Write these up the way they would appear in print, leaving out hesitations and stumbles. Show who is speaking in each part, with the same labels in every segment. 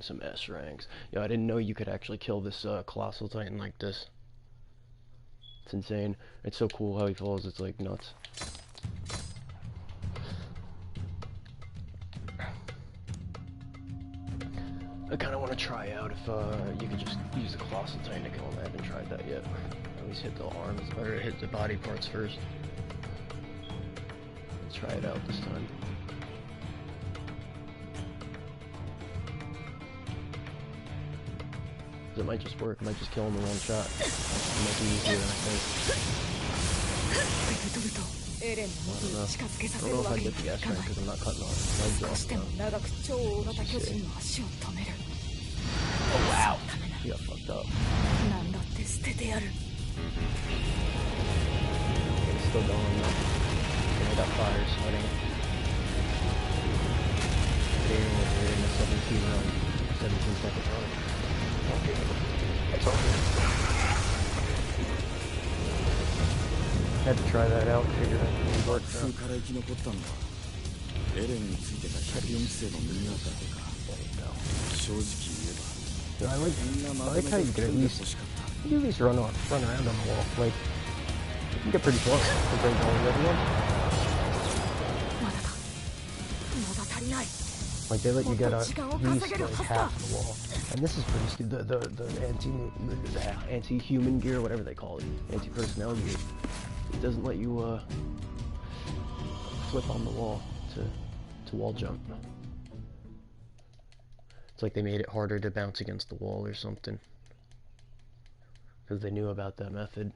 Speaker 1: some S ranks. Yo, I didn't know you could actually kill this Colossal Titan like this. It's insane. It's so cool how he falls, it's like nuts. I kind of want to try out if you could just use the Colossal Titan to kill him. I haven't tried that yet. At least hit the arms, or hit the body parts first. Let's try it out this time. It might just work. It might just kill him in one shot. It might be easier than I think. I don't know. I don't know if I get the S rank because I'm not cutting off legs off. Oh wow! He got fucked up. It's still going though. I got fire sweating. We're in the 17-second run. That's all good. Had to try that out, figure out if it worked out. I like how you can at least run around on the wall. Like, you can get pretty close compared to all the other ones. Like, they let you get at least like half of the wall. And this is pretty stupid. The anti-human gear, whatever they call it, anti-personnel gear. It doesn't let you flip on the wall to wall jump. It's like they made it harder to bounce against the wall or something. Because they knew about that method.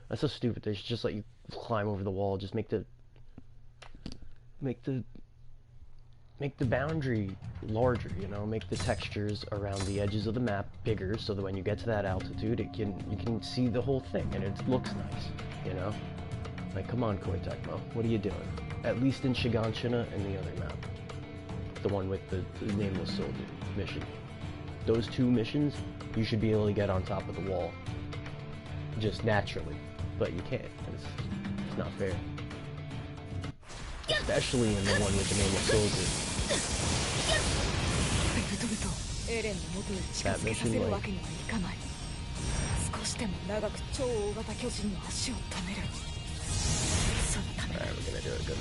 Speaker 1: That's so stupid. They should just let you climb over the wall. Just make the boundary larger, you know, make the textures around the edges of the map bigger so that when you get to that altitude you can see the whole thing and it looks nice, you know? Like, come on, Koei Tecmo, what are you doing? At least in Shiganshina and the other map. The one with the Nameless Soldier mission. Those two missions, you should be able to get on top of the wall. Just naturally. But you can't. It's not fair. Especially in the one with the Nameless Soldier. That mission, like... Alright, we're gonna do it, go.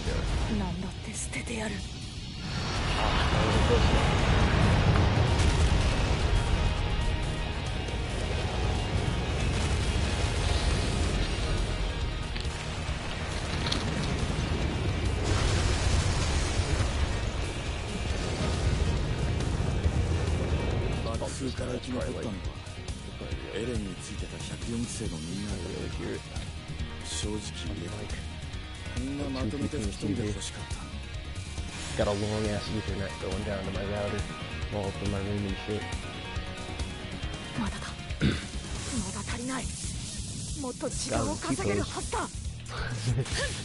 Speaker 1: Got a long ass Ethernet going down to my router, all up in my room and shit.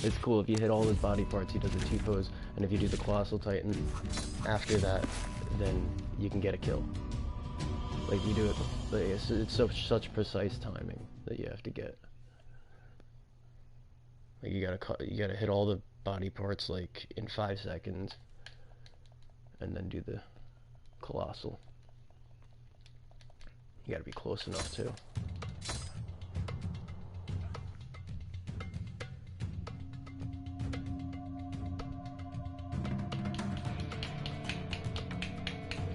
Speaker 1: It's cool, if you hit all his body parts, he does a T-pose, and if you do the Colossal Titan after that, then you can get a kill. Like, you do it, like, it's such precise timing that you have to get. Like, you gotta hit all the body parts, like, in 5 seconds, and then do the Colossal. You gotta be close enough, too.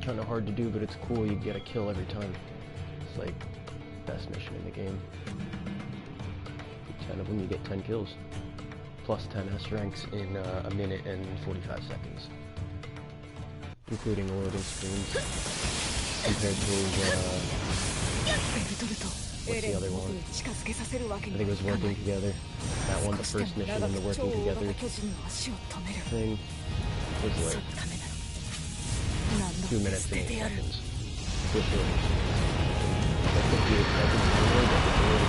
Speaker 1: Kinda hard to do, but it's cool. You get a kill every time. It's like best mission in the game. 10 of them, you get 10 kills. Plus 10 S ranks in a minute and 45 seconds. Including loading screens. Compared to, what's the other one? I think it was Working Together. That one, the first mission in the Working Together thing, was like 2 minutes and 8 seconds. With loading screens. Like 58 seconds forward, like the loading screen.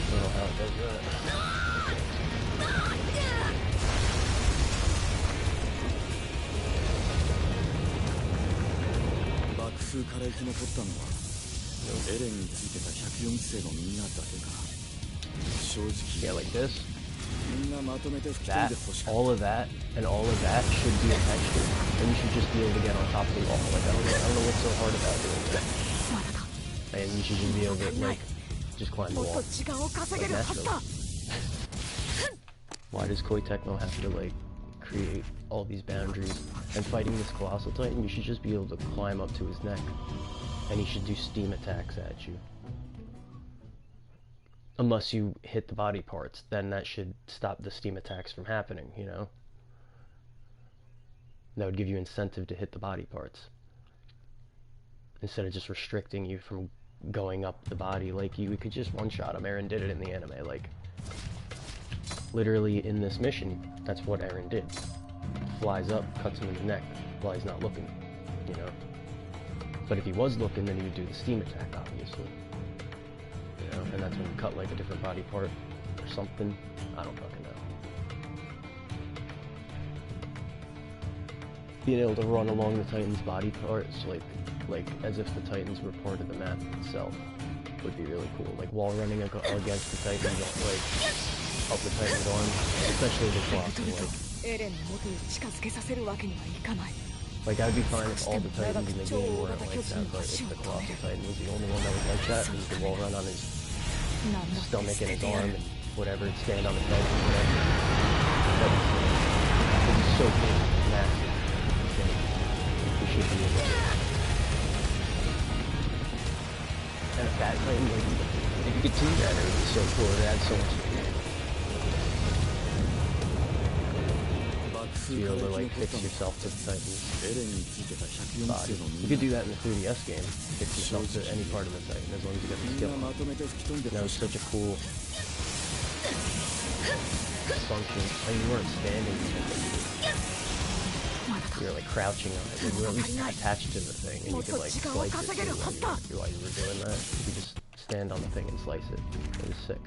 Speaker 1: I don't know how it does that. Yeah, like this. That, all of that, and all of that should be a texture. And you should just be able to get on top of the wall. Like, I don't know what's so hard about doing that. And you should just be able to, like, just climb the wall. Like, naturally. Why does Koei Tecmo have to, like, create all these boundaries? And fighting this Colossal Titan, you should just be able to climb up to his neck. And he should do steam attacks at you. Unless you hit the body parts, then that should stop the steam attacks from happening, you know? That would give you incentive to hit the body parts. Instead of just restricting you from going up the body. Like, you could just one-shot him. Eren did it in the anime, like... Literally in this mission, that's what Eren did. Flies up, cuts him in the neck while he's not looking, you know? But if he was looking, then he would do the steam attack, obviously. You know, and that's when you cut like a different body part or something. I don't fucking know. Being able to run along the Titan's body parts, like as if the Titans were part of the map itself, would be really cool. Like wall running against the Titans, like up the Titan's arm, especially the Colossal. Like I'd be fine if all the Titans in the game weren't like that, but if the Colossal Titan was the only one that was like that, and he could wall run on his stomach and his arm and whatever, and stand on the Titan, that would be so big, massive, insane. We should be able to. And if that Titan, like, if you could see that, it would be so cool. It would add so much to the game. To be able to like fix yourself to the Titan's body. You could do that in the 3DS game. Fix yourself to any part of the Titan as long as you got the skill. And that was such a cool function. I mean, you weren't standing, you were like crouching on it, and you were at least attached to the thing, and you could like slice it too while you were doing that. You could just stand on the thing and slice it. It was sick.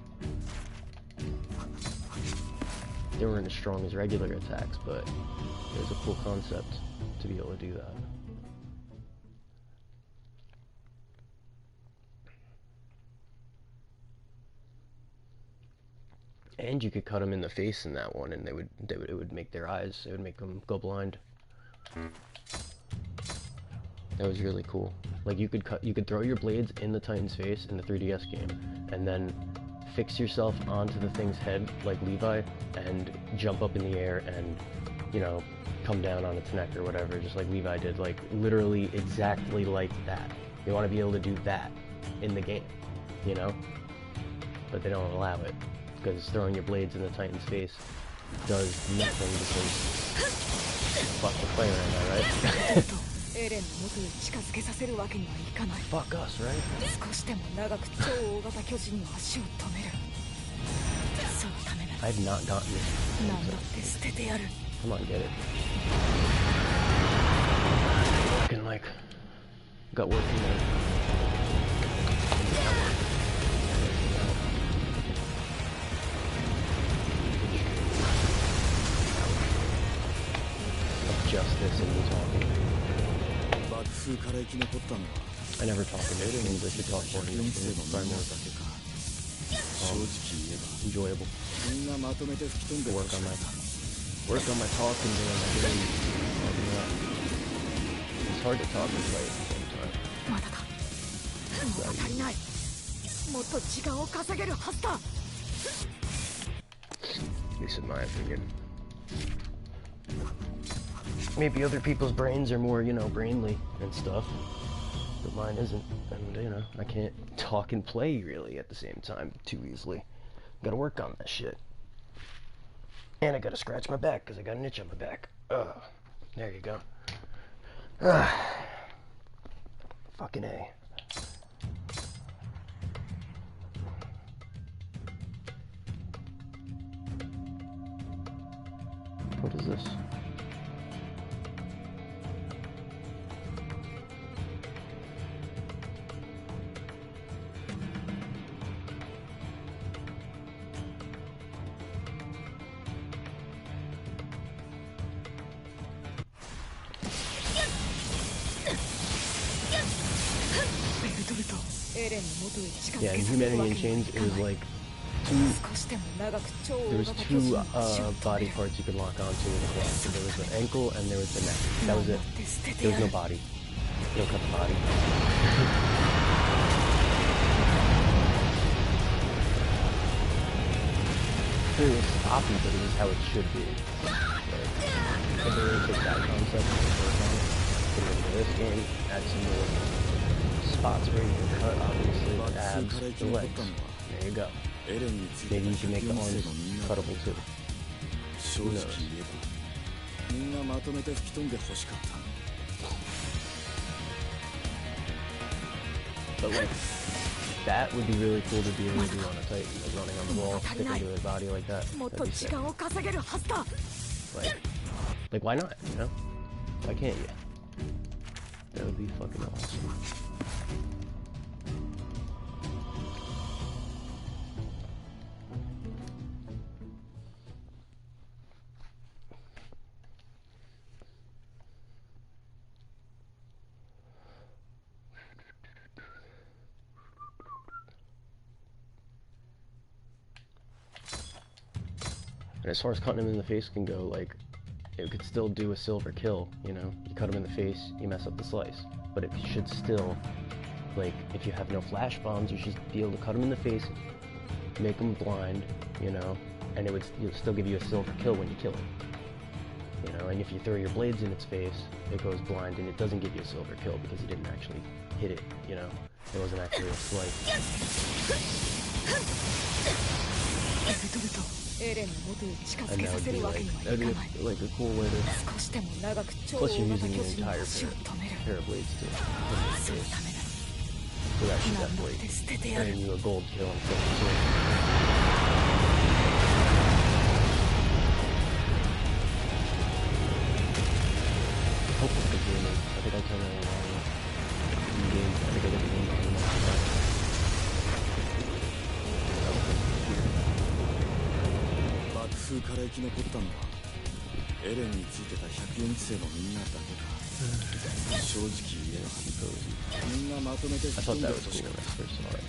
Speaker 1: They weren't as strong as regular attacks, but it was a cool concept to be able to do that. And you could cut them in the face in that one, and it would make their eyes, it would make them go blind. That was really cool. Like you could throw your blades in the Titan's face in the 3DS game, and then fix yourself onto the thing's head like Levi and jump up in the air and, you know, come down on its neck or whatever, just like Levi did, like literally exactly like that. You want to be able to do that in the game, you know? But they don't allow it, because throwing your blades in the Titan's face does nothing because fuck the player, am I right? Fuck us, right? I've not gotten this. Come on, get it. Fucking like, got working there. Of justice and me talking. I never talk in English. I should talk more English. It's probably more enjoyable. Work on my talking during my game. It's hard to talk and play at the same time. At least in my opinion. Maybe other people's brains are more, you know, brainly and stuff, but mine isn't, and, you know, I can't talk and play, really, at the same time, too easily. Gotta work on that shit. And I gotta scratch my back, because I got an itch on my back. Ugh. There you go. Ugh. Fucking A. What is this? Yeah, in Humanity in Chains, it was like two body parts you could lock onto with a glove. So there was the ankle and there was the neck. That was it. There was no body. You don't cut the body. It was sloppy, but it was how it should be. Like, if there is that concept to work on, put it into this game, add some more spots where you can cut, obviously, abs, the legs. There you go. Maybe you can make the arms cuttable too. Who knows? But like, that would be really cool to be able to do on a Titan, like running on the wall, stick into their body like that. That'd be sick. Like why not, you know? Why can't you? That would be fucking awesome. And as far as cutting him in the face can go, like, it could still do a silver kill, you know? You cut him in the face, you mess up the slice. But it should still, like, if you have no flash bombs, you should be able to cut him in the face, make him blind, you know? And it'll still give you a silver kill when you kill him. You know, and if you throw your blades in its face, it goes blind and it doesn't give you a silver kill because you didn't actually hit it, you know? It wasn't actually a slice. And that would be like a cool way to... Plus you're using the entire pair of blades too. So that should definitely earn you a gold kill on Flip too. Hopefully the game is... I think I turned it on in game. I think I got the game on the next time. I thought that was cool when I first saw it.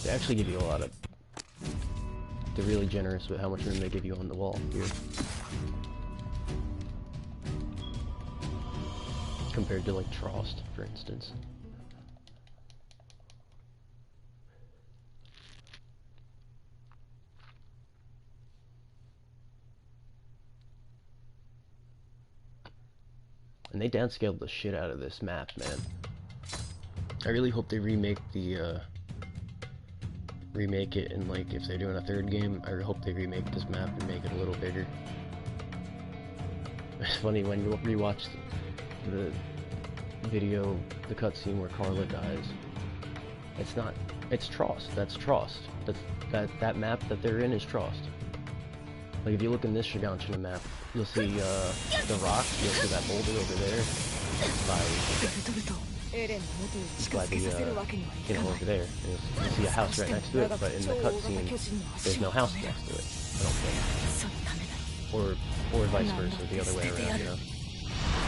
Speaker 1: They actually give you a lot of... They're really generous with how much room they give you on the wall here. Compared to like Trost, for instance. And they downscaled the shit out of this map, man. I really hope they remake the remake it, and like if they're doing a third game, I hope they remake this map and make it a little bigger. It's funny when you rewatch the video, the cutscene where Carla dies. It's not. It's Trost. That's Trost. That map that they're in is Trost. Like if you look in this Shiganshina map, you'll see the rock. You'll see that boulder over there by the you know, over there. And you'll see a house right next to it, but in the cutscene, there's no house next to it. I don't think. Or vice versa, the other way around, you know.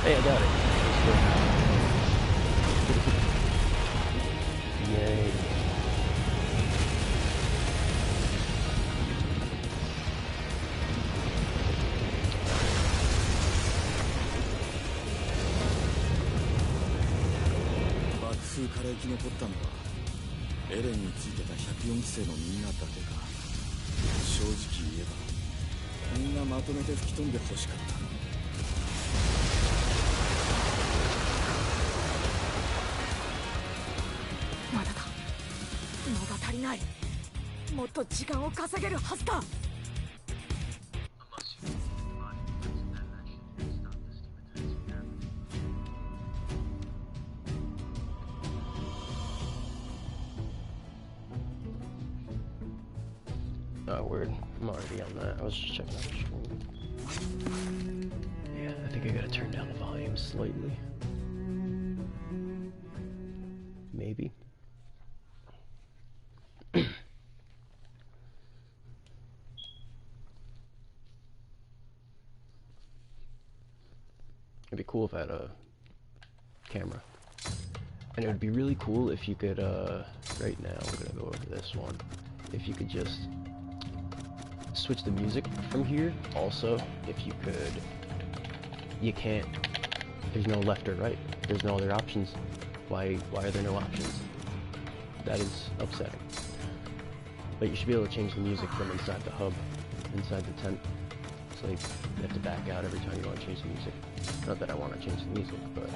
Speaker 1: Hey, I got it. Yay. Oh, word. I'm already on that. I was just checking out the stream. Yeah, I think I gotta turn down the volume slightly. Maybe. be cool if I had a camera. And it would be really cool if you could, right now, I'm gonna go over this one. If you could just switch the music from here. Also, if you could, you can't, there's no left or right. There's no other options. Why are there no options? That is upsetting. But you should be able to change the music from inside the hub, inside the tent. It's like you have to back out every time you want to change the music. Not that I want to change the music, but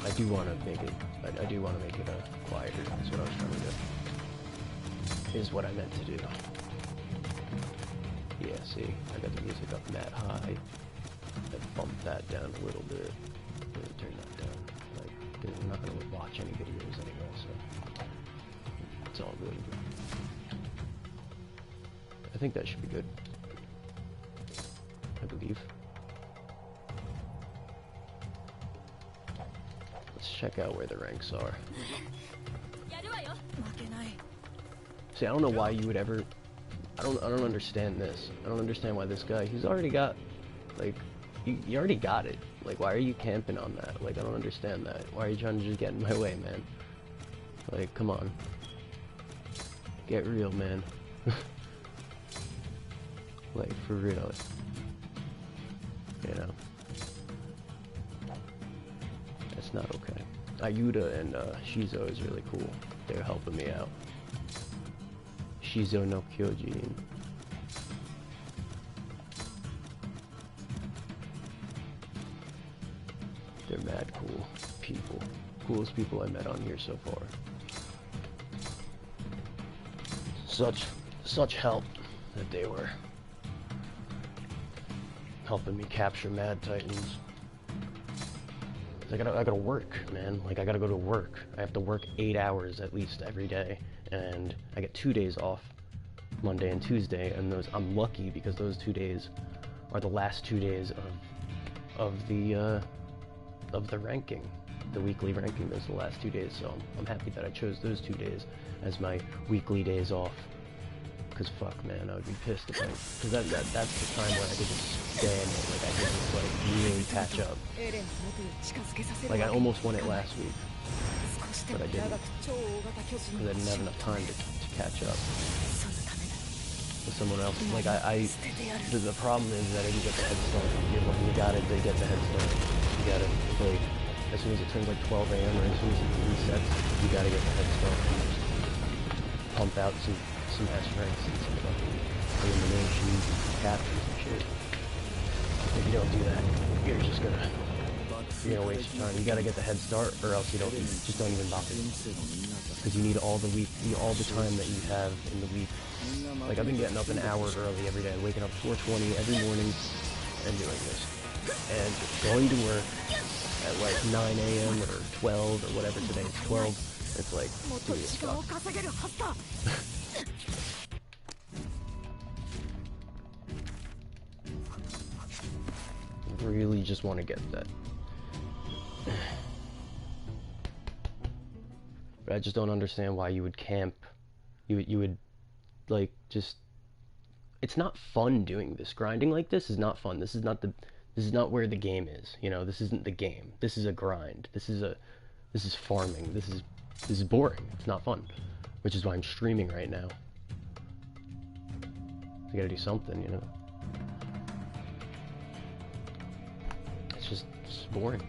Speaker 1: I do want to make it. I do want to make it quieter. That's what I was trying to do. Is what I meant to do. Yeah, see, I got the music up that high. I bumped that down a little bit. Really turn that down. Like, I'm not gonna watch any videos anyway, so it's all good. I think that should be good. I believe. Let's check out where the ranks are. See, I don't know why you would ever. I don't understand this. I don't understand why this guy. He's already got, like, you already got it. Like, why are you camping on that? Like, I don't understand that. Why are you trying to just get in my way, man? Like, come on. Get real, man. Like, for real. You know. That's not okay. Ayuda and Shizo is really cool. They're helping me out. Shizo no Kyojin. They're mad cool people. Coolest people I met on here so far. Such help that they were helping me capture Mad Titans. I gotta work, man. Like, I gotta go to work. I have to work 8 hours at least every day, and I get 2 days off, Monday and Tuesday, and those, I'm lucky because those 2 days are the last 2 days of the ranking, the weekly ranking. Those are the last 2 days, so I'm happy that I chose those 2 days as my weekly days off. Cause fuck, man, I would be pissed if cause that's the time where I could just stand it, like I could just like really patch up. Like I almost won it last week, but I didn't, cause I didn't have enough time to catch up with someone else. Like the problem is that I didn't get the head start. You gotta get the head start. You gotta, like, as soon as it turns like 12 AM or as soon as it resets, you gotta get the head start and just pump out some S ranks and some fucking eliminations and some captures and shit. If you don't do that, you're gonna waste your time. You gotta get the head start, or else you just don't even bother. Because you need all the time that you have in the week. Like, I've been getting up an hour early every day, waking up 4:20 every morning and doing this. And going to work at like 9 AM or 12 or whatever today, it's 12. It's like, dude, fuck. Really just want to get that. But I just don't understand why you would camp. You would like just. It's not fun doing this. Grinding like this is not fun. This is not where the game is. You know, this isn't the game. This is a grind. This is farming. This is boring. It's not fun. Which is why I'm streaming right now. I gotta do something, you know. It's boring.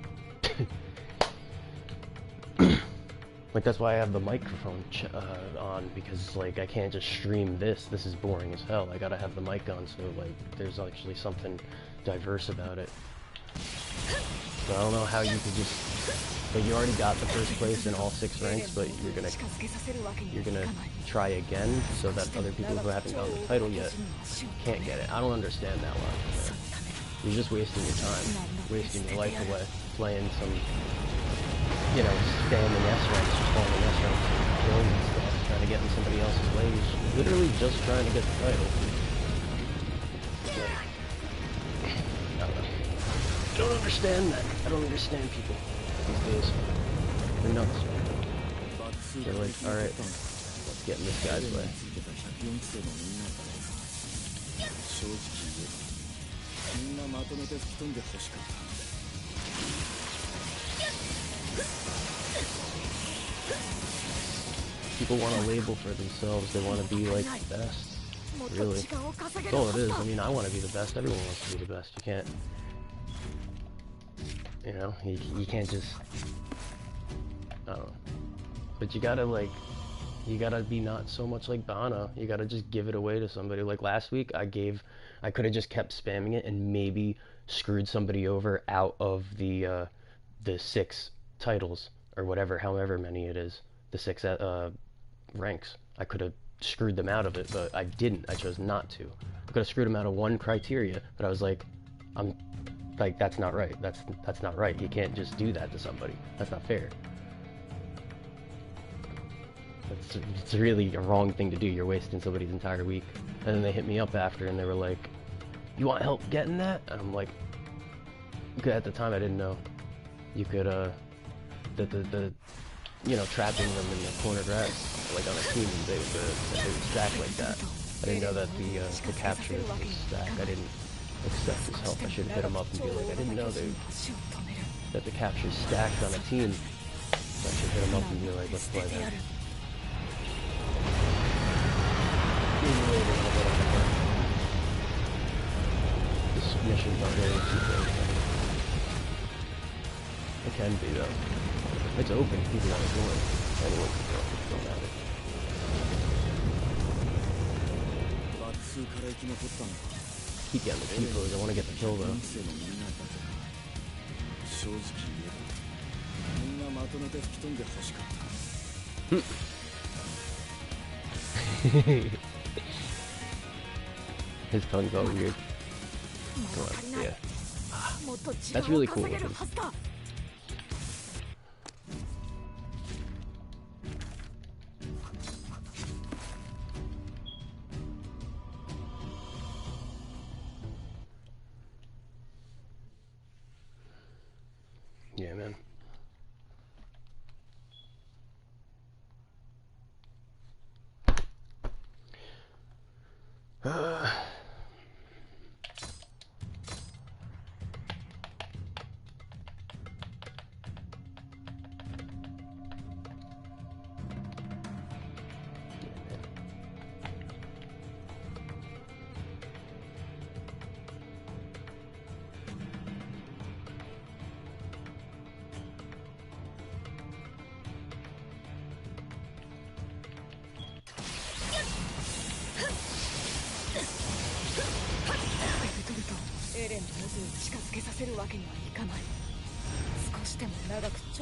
Speaker 1: Like, that's why I have the microphone on, because like I can't just stream this. This is boring as hell. I gotta have the mic on, so like there's actually something diverse about it. So I don't know how you could just, like, you already got the first place in all 6 ranks, but you're gonna try again so that other people who haven't gotten the title yet can't get it. I don't understand that logic. You're just wasting your time, wasting your life away, playing some, you know, spamming S ranks, just farming S ranks, killing and stuff, trying to get in somebody else's way. You're literally just trying to get the title. I don't know. I don't understand that. I don't understand people these days. They're nuts. They're like, alright, let's get in this guy's way. People want a label for themselves. They want to be like the best. Really. That's all it is. I mean, I want to be the best. Everyone wants to be the best. You can't... You know, you can't just... I don't know. But you gotta, like... You gotta be not so much like Bana. You gotta just give it away to somebody. Like last week, I could have just kept spamming it and maybe screwed somebody over out of the 6 titles. Or whatever, however many it is. The 6 ranks. I could have screwed them out of it, but I didn't. I chose not to. I could have screwed them out of 1 criteria, but I was like, that's not right. That's not right. You can't just do that to somebody. That's not fair. It's really a wrong thing to do. You're wasting somebody's entire week. And then they hit me up after, and they were like, "You want help getting that?" And I'm like, at the time I didn't know. You could you know, trapping them in the corner grass, like on a team, they would stack like that. I didn't know that the capture was stack. I didn't accept his help. I should have hit him up and be like, I didn't know that the capture stacked on a team. So I should hit him up and be like, let's play that. This mission's not really too big. It can be though. It's open, people want to join. Anyone can join, it don't matter. Keep getting the T-pose, I want to get the kill though. His tongue's all weird. Come on, yeah. That's really cool looking. Yeah, man.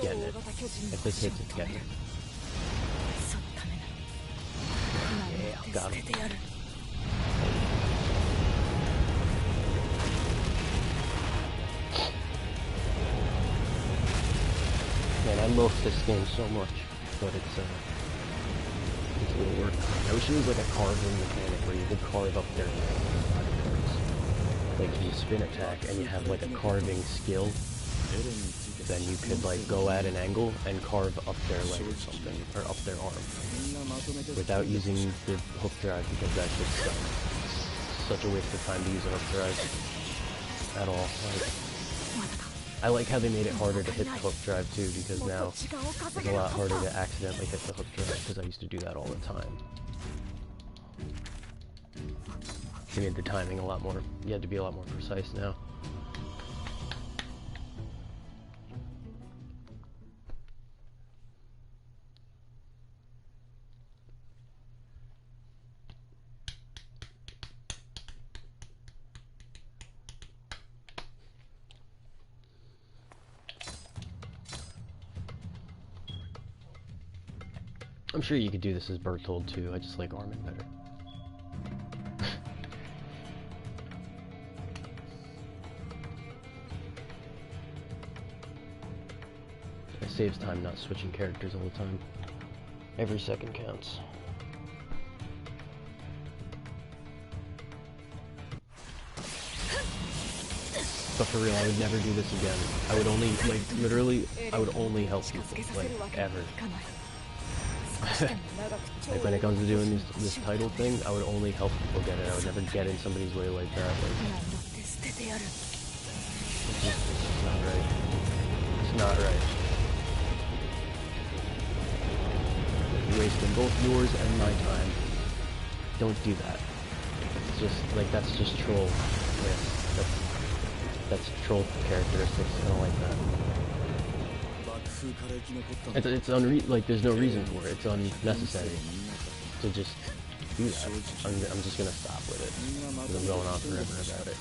Speaker 1: Getting it. If this hits, it's getting it. Yeah, got him. Man, I love this game so much, but it's a little work. I wish it was like a carving mechanic where you could carve up their cards. Like you spin attack and you have like a carving skill. Then you could like go at an angle and carve up their leg or something, or up their arm, without using the hook drive, because that's just such a waste of time to use a hook drive at all. I like how they made it harder to hit the hook drive too, because now it's a lot harder to accidentally hit the hook drive, because I used to do that all the time. They made the timing a lot more, you had to be a lot more precise now. I'm sure you could do this as Berthold too, I just like Armin better. It saves time not switching characters all the time. Every second counts. But for real, I would never do this again. I would only, like, literally, I would only help people, like, ever. Like when it comes to doing this title thing, I would only help people get it. I would never get in somebody's way like that. Like, It's not right. It's not right. You're wasting both yours and my time. Don't do that. It's just, like, that's just troll. Yes, that's troll characteristics. I don't like that. It's like, there's no reason for it. It's unnecessary to just do that. I'm just gonna stop with it, because I'm going on forever about it.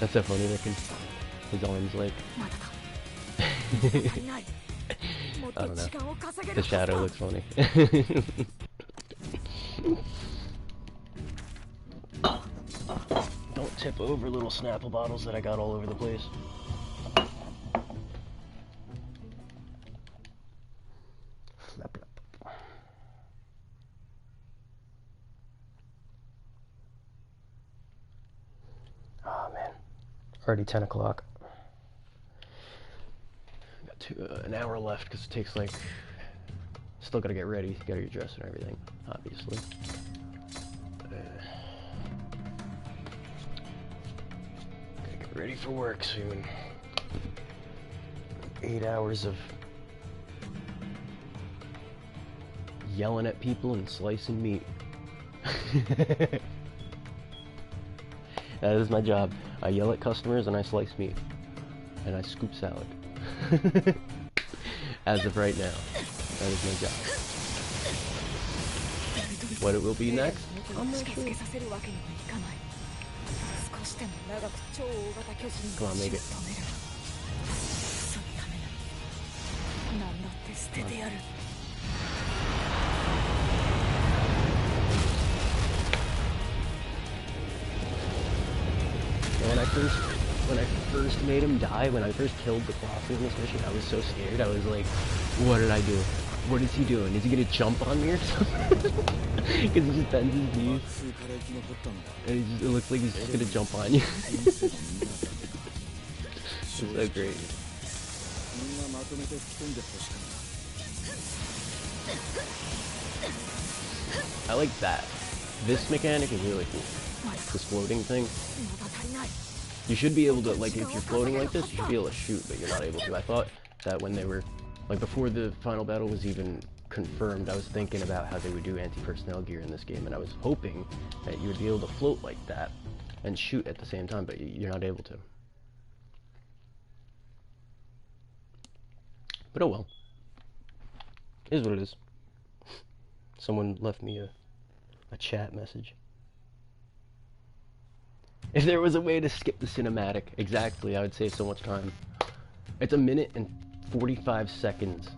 Speaker 1: That's so funny looking. His arms, like... I don't know. The shadow looks funny. Don't tip over little Snapple bottles that I got all over the place. Oh man, already 10 o'clock. Got an hour left because it takes like, still gotta get ready, gotta get dressed and everything, obviously. Gotta get ready for work soon. 8 hours of yelling at people and slicing meat. That is my job. I yell at customers and I slice meat. And I scoop salad. As of right now. That is my job. What it will be next? I'm not sure. Come on, make it. When I first made him die, when I first killed the Colossus in this mission, I was so scared. I was like, what did I do? What is he doing? Is he gonna jump on me or something? Because he just bends his knees. And it looks like he's just gonna jump on you. It's so great. I like that. This mechanic is really cool. This floating thing. You should be able to, like, if you're floating like this, you should be able to shoot, but you're not able to. I thought that when they were, like, before the final battle was even confirmed, I was thinking about how they would do anti-personnel gear in this game, and I was hoping that you would be able to float like that and shoot at the same time, but you're not able to. But oh well. It is what it is. Someone left me a chat message. If there was a way to skip the cinematic, exactly, I would save so much time. It's 1 minute and 45 seconds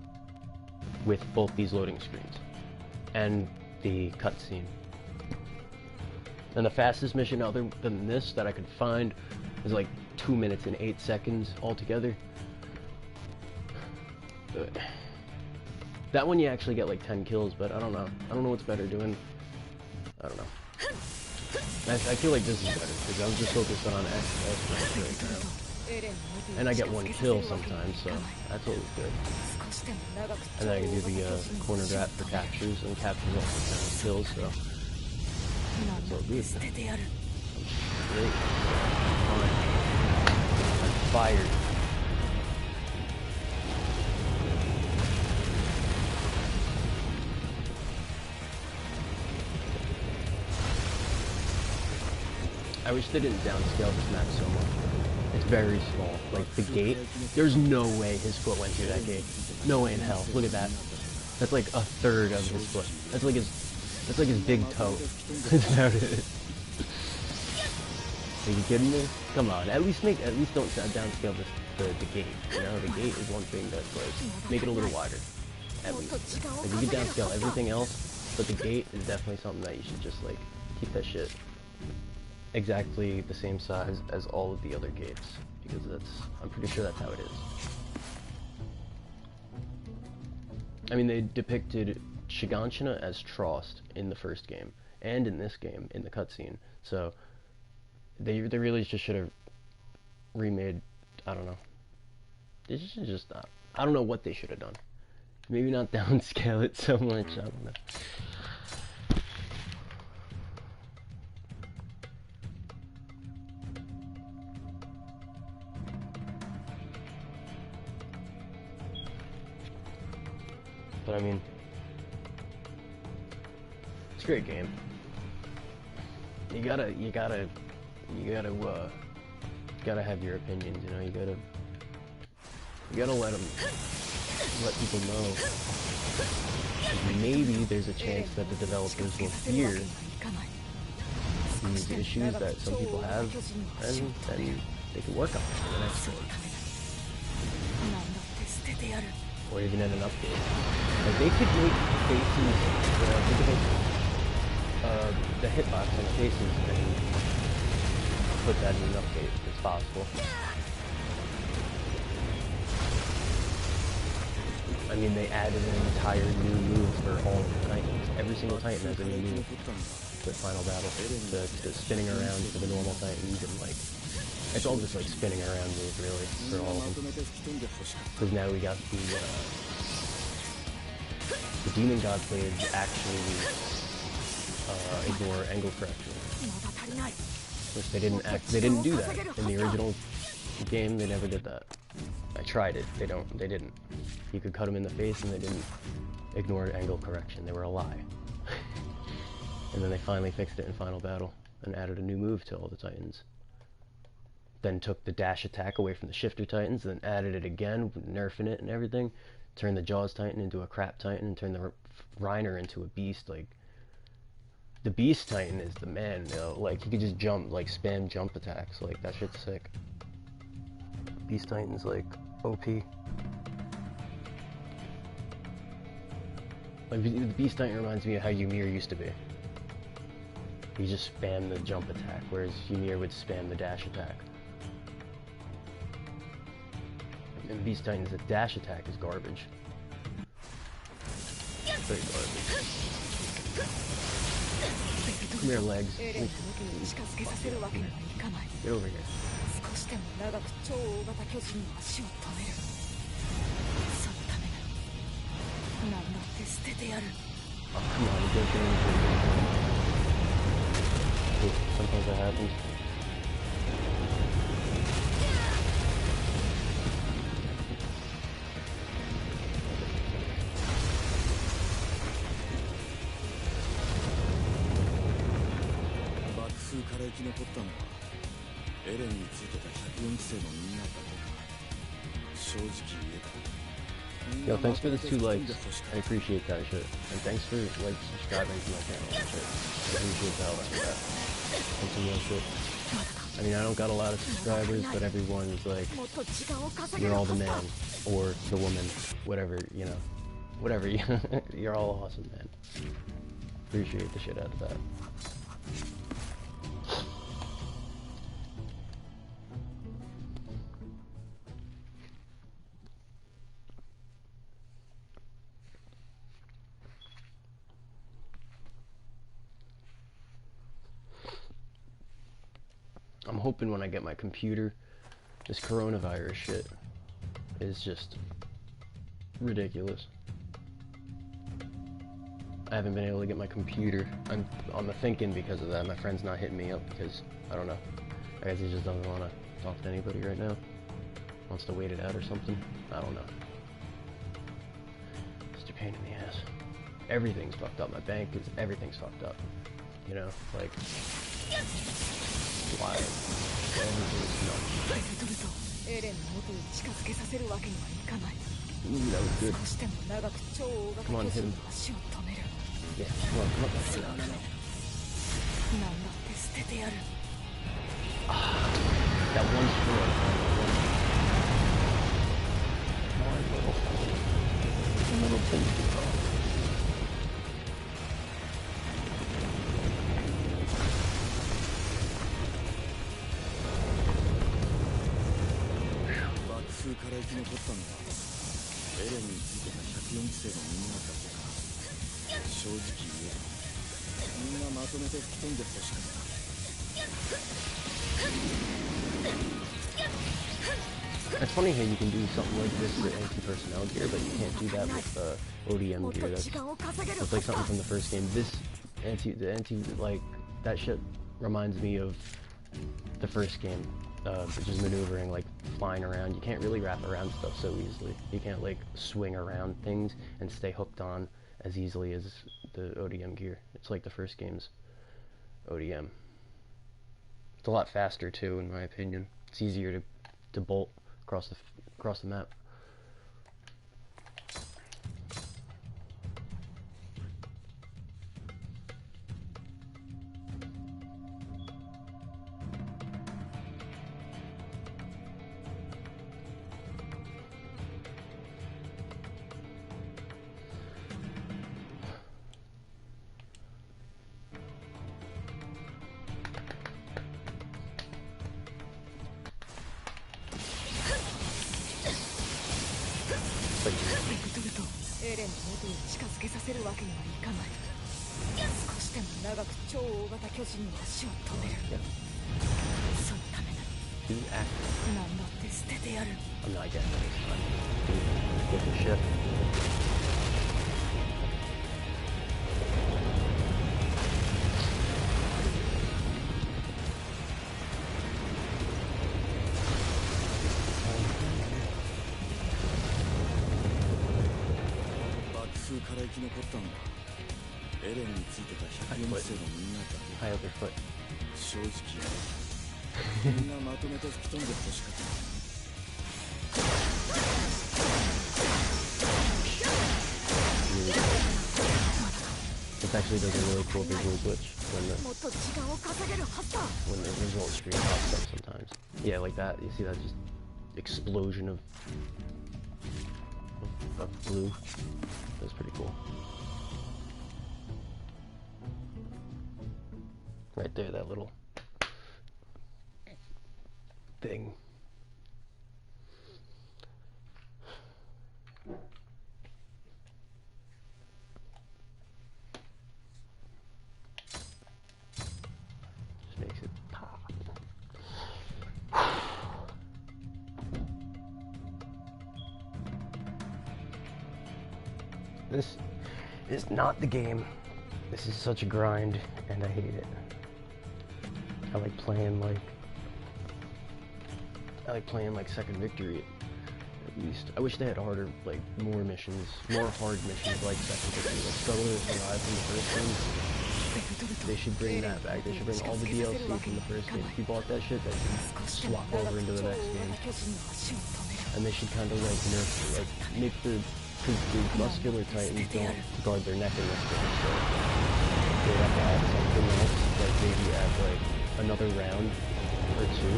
Speaker 1: with both these loading screens and the cutscene. And the fastest mission other than this that I could find is like 2 minutes and 8 seconds altogether. That one you actually get like 10 kills, but I don't know. I don't know what's better doing. I don't know. I feel like this is better, because I'm just focused on X right now. And I get 1 kill sometimes, so that's always good. And then I can do the corner grab for captures, and captures also count as kills, so it's all good. Great. Fine. I'm fired. I wish they didn't downscale this map so much. It's very small. Like, the gate, there's no way his foot went through that gate. No way in hell. Look at that. That's like 1/3 of his foot. That's like his big toe. That's about it. Are you kidding me? Come on. At least don't downscale the gate. You know, the gate is one thing that's like, make it a little wider. At least. Like, you can downscale everything else, but the gate is definitely something that you should just like keep that shit exactly the same size as all of the other gates, because I'm pretty sure that's how it is. I mean, they depicted Shiganshina as Trost in the first game, and in this game, in the cutscene, so they really just should have remade, I don't know. They should just not. I don't know what they should have done. Maybe not downscale it so much, I don't know. But I mean, it's a great game. You gotta have your opinions, you know. You gotta let people know. Maybe there's a chance that the developers will hear these issues that some people have, and then they can work on it for the next game. Or even in an update. Like, they could make faces, the hitbox on the faces and put that in an update if it's possible. I mean, they added an entire new move for all of the Titans. Every single Titan has a new move for Final Battle. The spinning around for the normal Titans, and like, it's all just like spinning around move really for all of them. Because now we got the Demon God blades actually ignore angle correction. Which they didn't do that in the original game. They never did that. I tried it. They didn't. You could cut them in the face and they didn't ignore angle correction. They were a lie. And then they finally fixed it in Final Battle and added a new move to all the Titans. Then took the dash attack away from the Shifter Titans, then added it again, nerfing it and everything. Turned the Jaws Titan into a crap Titan, and turned the Reiner into a beast. Like, the Beast Titan is the man, you know? Like, he could just jump, like, spam jump attacks. Like, that shit's sick. Beast Titan's, like, OP. Like, the Beast Titan reminds me of how Ymir used to be. He just spammed the jump attack, whereas Ymir would spam the dash attack. And Beast Titan's dash attack is garbage. Very garbage. Come here, legs. Get over here. Oh, come on, you can't get anything. Sometimes that happens. Yo, thanks for the 2 likes. I appreciate that shit. And thanks for, like, subscribing to my channel and shit. I appreciate the hell out of that. And some real shit. I mean, I don't got a lot of subscribers, but everyone's like, you're all the man, or the woman, whatever, you know. Whatever, you're all awesome, man. Appreciate the shit out of that. I'm hoping when I get my computer, this coronavirus shit is just ridiculous. I haven't been able to get my computer. I'm thinking because of that. My friend's not hitting me up because, I don't know. I guess he just doesn't want to talk to anybody right now. Wants to wait it out or something. I don't know. Just a pain in the ass. Everything's fucked up. My bank is, everything's fucked up. You know, like... Why? Everything's nuts. Ooh, that was good. Come on, hit him. Yeah, come on, get out now. That one score. Come on, little thing. It's funny how you can do something like this with anti-personnel gear, but you can't do that with ODM gear. That's like something from the first game. This like, that shit reminds me of the first game, which is maneuvering like flying around. You can't really wrap around stuff so easily. You can't like swing around things and stay hooked on as easily as the ODM gear. It's like the first game's ODM. It's a lot faster too, in my opinion. It's easier to bolt across the map. I'm not getting it this time. Get the ship. High up your foot. This actually does a really cool visual glitch when the result screen pops up sometimes. Yeah, like that. You see that just explosion of blue? That's pretty cool. Right there, that little thing. Just makes it pop. This is not the game. This is such a grind, and I hate it. I like playing like Second Victory at least. I wish they had harder, like more missions, more hard missions like Second Victory, like Struggle to Survive from the first game. They should bring that back. They should bring all the DLC from the first game. If you bought that shit, they should swap over into the next game. And they should kind of like nerf, like make the muscular titans don't guard their neck in this game, so they have to add something else, like maybe add like another round or two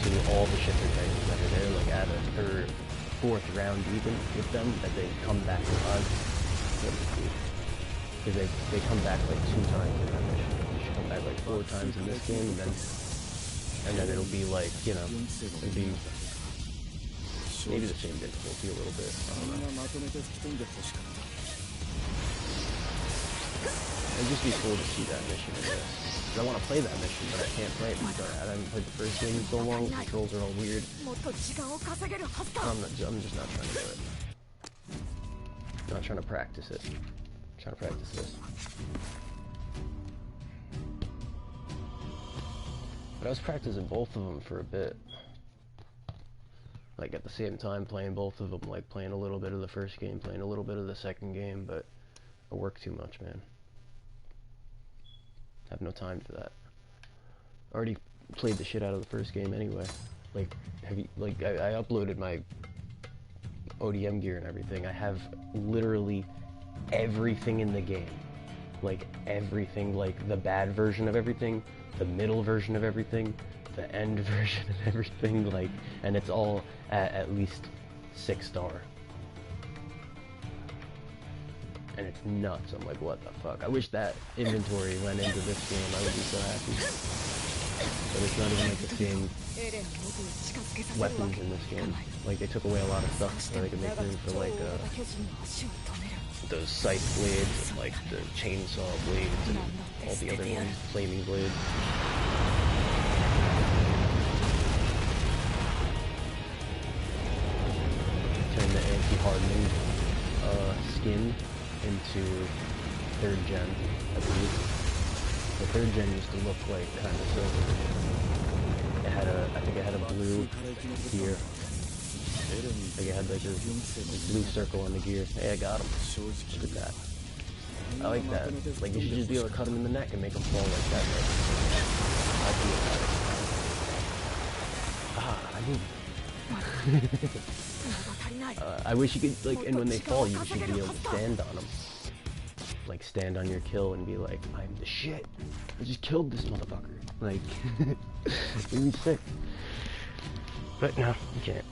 Speaker 1: to all the shifter titans that are there, like add a third, fourth round even with them, that they come back alive. Because they come back like 2 times in that mission. They should come back like 4 times in this game, and then it'll be like, you know, it'll be maybe the same difficulty a little bit. I don't know. It'd just be cool to see that mission in this. I want to play that mission, but I can't play it because I haven't played the first game in so long. The controls are all weird. I'm just not trying to do it. I'm not trying to practice it. I'm trying to practice this. But I was practicing both of them for a bit. Like at the same time, playing both of them, like playing a little bit of the first game, playing a little bit of the second game, but I work too much, man. I have no time for that. I already played the shit out of the first game anyway. Like, I uploaded my ODM gear and everything. I have literally everything in the game. Like everything, like the bad version of everything, the middle version of everything, the end version of everything, like, and it's all at least 6-star. And it's nuts. I'm like, what the fuck? I wish that inventory went into this game. I would be so happy. But it's not even like the same weapons in this game. Like, they took away a lot of stuff so they could make room for, like, those scythe blades, and, like, the chainsaw blades, and all the other ones, flaming blades. Turn the anti-hardening skin into 3rd gen, I believe. The 3rd gen used to look like kind of silver. It I think I had a blue gear. I think I had like a blue circle on the gear. Hey, I got him. Look at that. I like that. Like, you should just be able to cut him in the neck and make him fall like that. I'll do it. I wish you could, like, and when they fall, you should be able to stand on them. Like, stand on your kill and be like, I'm the shit. I just killed this motherfucker. Like, it'd be sick. But no, you can't.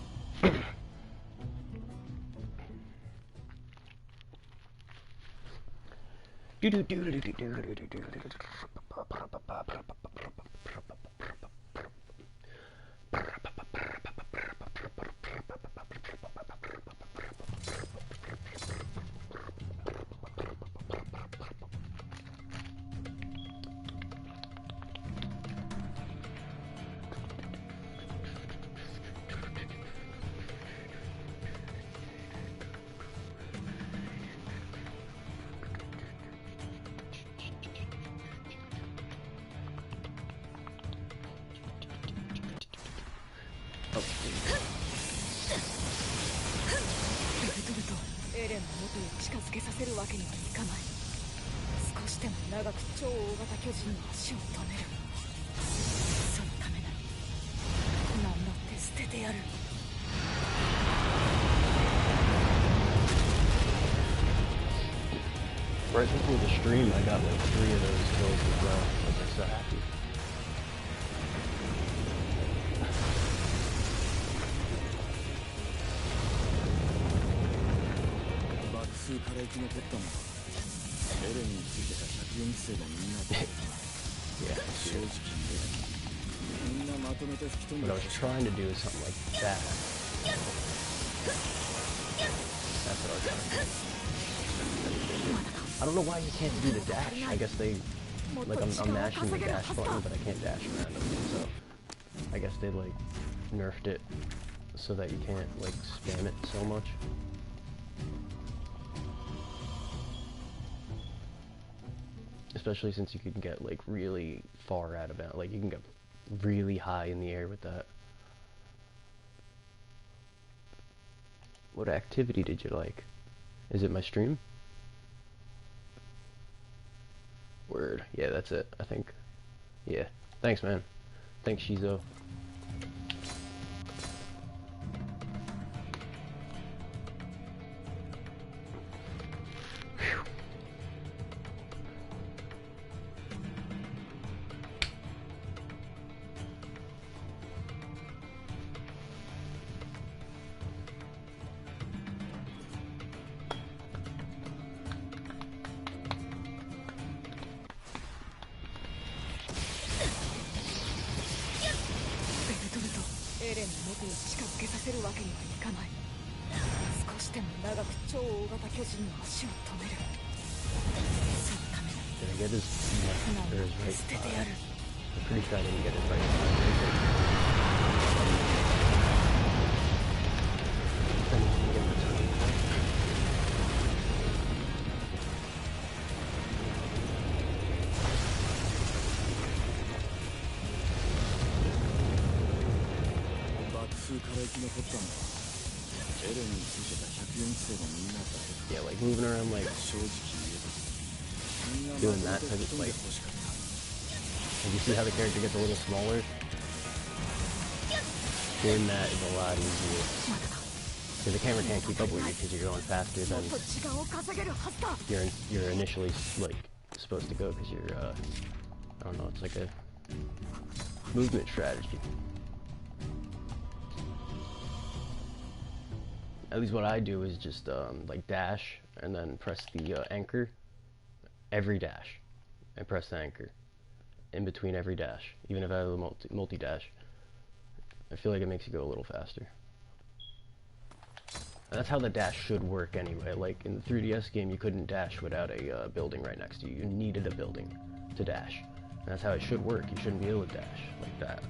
Speaker 1: Right before the stream, I got like 3 of those kills as well. Like, I'm so happy. Yeah. What I was trying to do is something like that. That's what I was trying to do. I don't know why you can't do the dash. I guess they, like, I'm mashing the dash button, but I can't dash around them. So, I guess they, like, nerfed it so that you can't, like, spam it so much. Especially since you can get, like, really far out of it. Like, you can get really high in the air with that. What activity did you like? Is it my stream? Word. Yeah, that's it, I think. Yeah. Thanks, man. Thanks, Shizo. Did I get his left or his right thigh? I'm pretty sure I didn't get his right thigh. Yeah, like moving around, like doing that type of, like, you see how the character gets a little smaller? Doing that is a lot easier. Because the camera can't keep up with you because you're going faster than you're initially, like, supposed to go because you're, I don't know, it's like a movement strategy. At least what I do is just, like, dash and then press the anchor every dash and press the anchor in between every dash, even if I have a multi-dash. I feel like it makes you go a little faster. And that's how the dash should work anyway. Like in the 3DS game, you couldn't dash without a building right next to you. You needed a building to dash. And that's how it should work. You shouldn't be able to dash like that.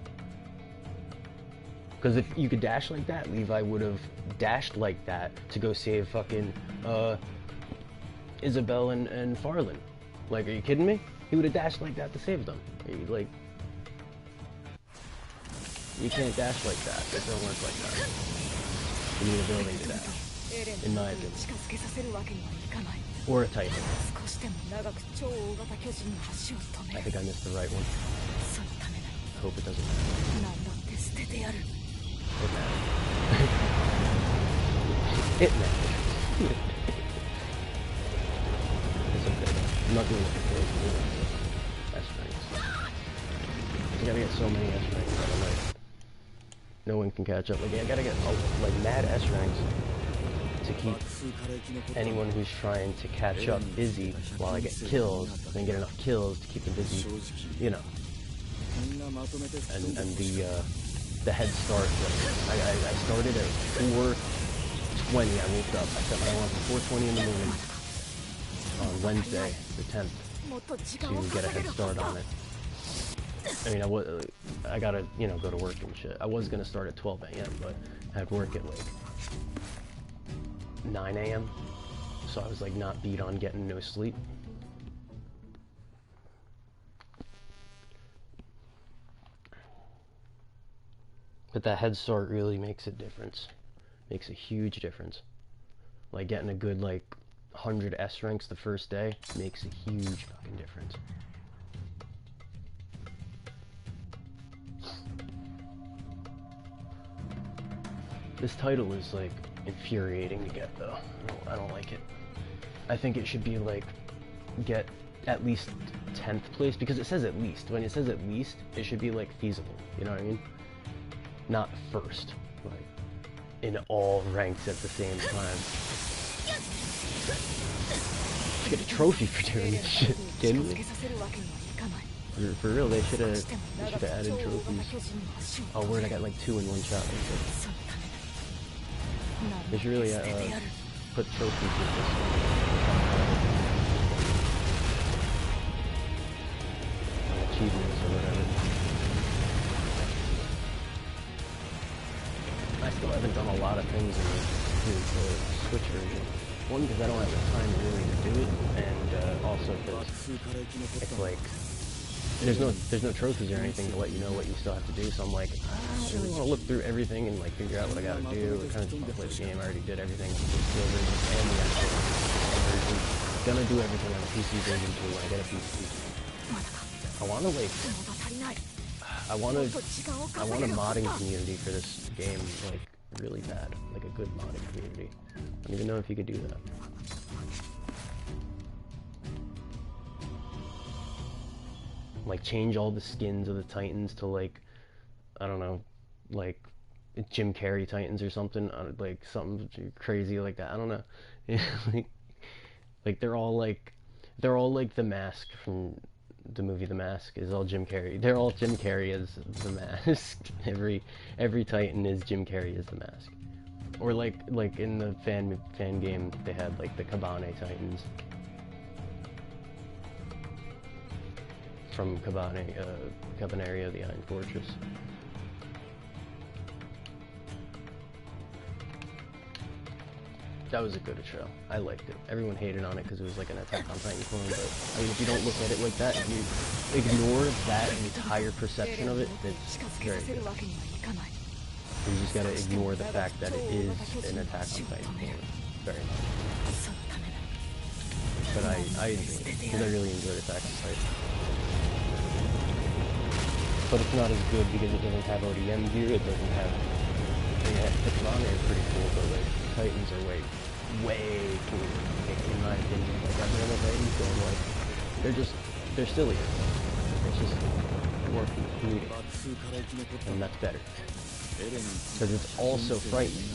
Speaker 1: Because if you could dash like that, Levi would have dashed like that to go save fucking Isabelle and Farland. Like, are you kidding me? He would have dashed like that to save them. Like, You can't dash like that. It don't work like that. You need a building to dash, in my opinion. Or a Titan. I think I missed the right one. I hope it doesn't matter. It matters. It matters. It's okay. I'm not doing it for S ranks. I gotta get so many S ranks that I'm like, no one can catch up. Like, I gotta get like mad S ranks to keep anyone who's trying to catch up busy while I get kills, and get enough kills to keep them busy, you know. And the head start. I started at 4:20. I woke up. I set my alarm for 4:20 in the morning on Wednesday, the 10th, to get a head start on it. I mean, I gotta, you know, go to work and shit. I was gonna start at 12 a.m., but I had work at like 9 a.m., so I was like not beat on getting no sleep. But that head start really makes a difference. Makes a huge difference. Like getting a good like 100 S ranks the first day makes a huge fucking difference. This title is like infuriating to get though. I don't like it. I think it should be like get at least 10th place, because it says at least. When it says at least, it should be like feasible. You know what I mean? Not first, like in all ranks at the same time. You get a trophy for doing this shit, kidding me? For real, they should have added trophies. Oh, word, I got like 2 in one shot. They should really put trophies with this. Achievements or whatever. I still haven't done a lot of things in the Switch version. One, because I don't have the time really to do it, and also because it's like there's no trophies or anything to let you know what you still have to do. So I'm like, I don't really want to look through everything and like figure out what I gotta do. I kind of just want to play the game. I already did everything on the PS version and the actual version. Gonna do everything on the PC version too when I get a PC. I want to like. I want a modding community for this game, like, really bad. Like, a good modding community. I don't even know if you could do that. Like, change all the skins of the Titans to, like, I don't know, like, Jim Carrey Titans or something. Like, something crazy like that. I don't know. like, they're all like The Mask from the movie The Mask is all Jim Carrey. They're all Jim Carrey as The Mask. every Titan is Jim Carrey as The Mask. Or like in the fan game, they had like the Cabane Titans from Cabanarea, the Iron Fortress. That was a good show. I liked it. Everyone hated on it because it was like an Attack on Titan clone, but I mean, if you don't look at it like that, if you ignore that entire perception of it, it's very good. You just gotta ignore the fact that it is an Attack on Titan clone. Very much. But I enjoyed it, because I really enjoyed Attack on Titan. But it's not as good because it doesn't have ODM gear, it doesn't have... the Cabane is pretty cool, but like, Titans are way cooler, in my opinion. Like, I've been on Titans going like, they're sillier. It's just more fleeting. And that's better. Because it's also frightening.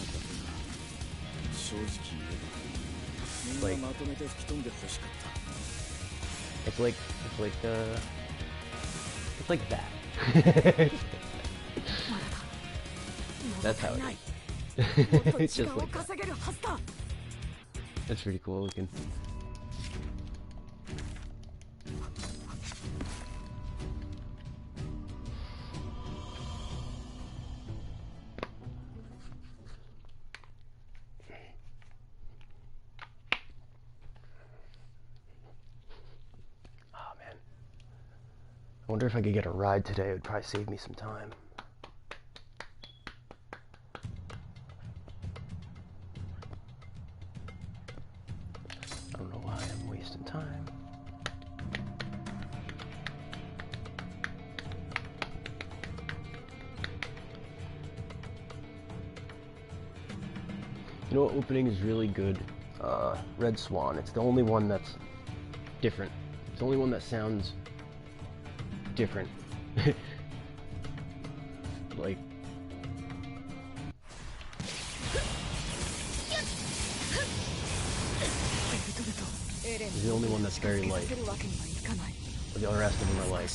Speaker 1: Like, it's like that. That's how it is. It's just like that. That's pretty cool looking. Oh man. I wonder if I could get a ride today. It would probably save me some time. You know what opening is really good? Red Swan. It's the only one that's different. It's the only one that sounds different. Like, it's the only one that's very light. But the rest of them are like,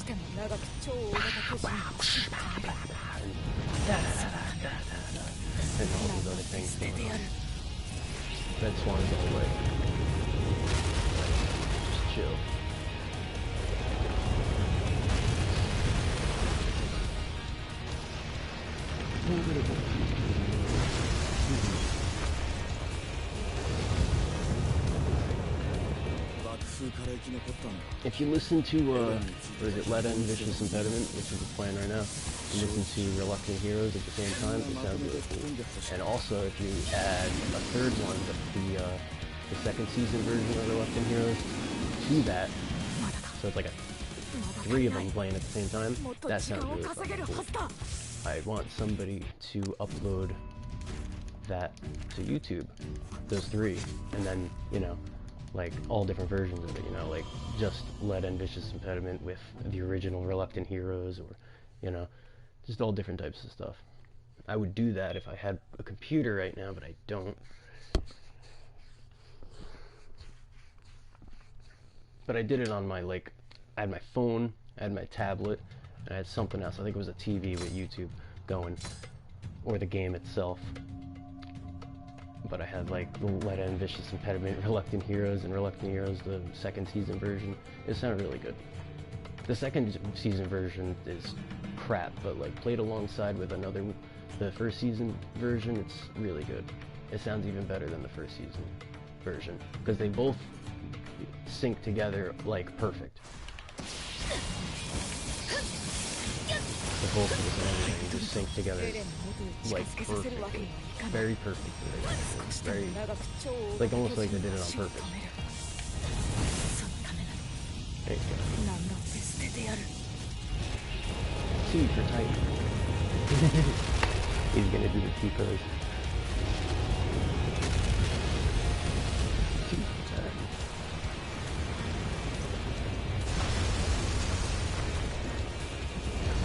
Speaker 1: and all these other things going on. Red Swan is all way. Just chill. If you listen to, or is it Leda and Vicious Impediment, which is the plan right now, you listen to Reluctant Heroes at the same time, it sounds really cool. And also, if you add a third one, the second season version of Reluctant Heroes, to that, so it's like three of them playing at the same time, that sounds really fucking cool. I want somebody to upload that to YouTube, those three, and then, you know, like all different versions of it, you know, like just Leda and Vicious Impediment with the original Reluctant Heroes, or, you know, just all different types of stuff. I would do that if I had a computer right now, but I don't. But I did it on my, like, I had my phone, I had my tablet, and I had something else. I think it was a TV with YouTube going, or the game itself. But I had like the Leda and Vicious Impediment, Reluctant Heroes, and Reluctant Heroes, the second season version. It sounded really good. The second season version is crap, but like played alongside with the first season version, it's really good. It sounds even better than the first season version, because they both sync together like perfect. The vocals and everything just sync together like perfectly. Very perfectly. Very, like almost like they did it on purpose. There you go. T for Titan. He's gonna do the T-pose. T for Titan.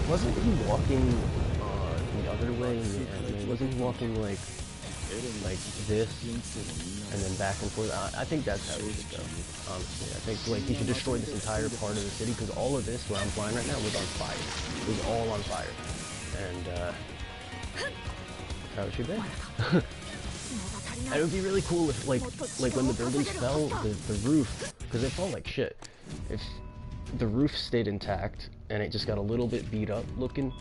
Speaker 1: Wasn't he walking the other way in the anime? Wasn't he walking like this and then back and forth? I think that's how it should go, honestly. I think like he should destroy this entire part of the city, because all of this where I'm flying right now was on fire. It was all on fire. And that's how it should be. And it would be really cool if like when the buildings fell, the roof, because they fall like shit. If the roof stayed intact and it just got a little bit beat up looking,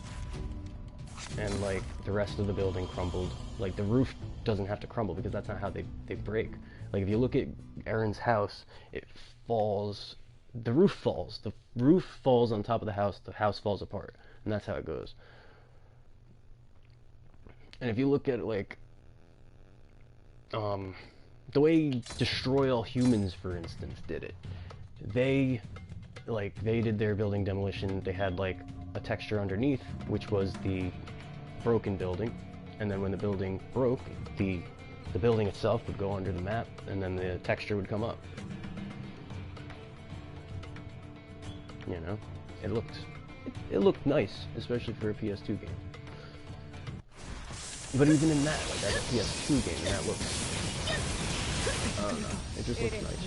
Speaker 1: and like the rest of the building crumbled. Like the roof doesn't have to crumble, because that's not how they break. Like if you look at Eren's house, it falls, the roof falls on top of the house falls apart, and that's how it goes. And if you look at like the way Destroy All Humans, for instance, did it, they did their building demolition. They had like a texture underneath, which was the broken building, and then when the building broke, the building itself would go under the map, and then the texture would come up. You know, it looked nice, especially for a PS2 game. But even in that, like that's a PS2 game, and that looks, I don't know, it just looks nice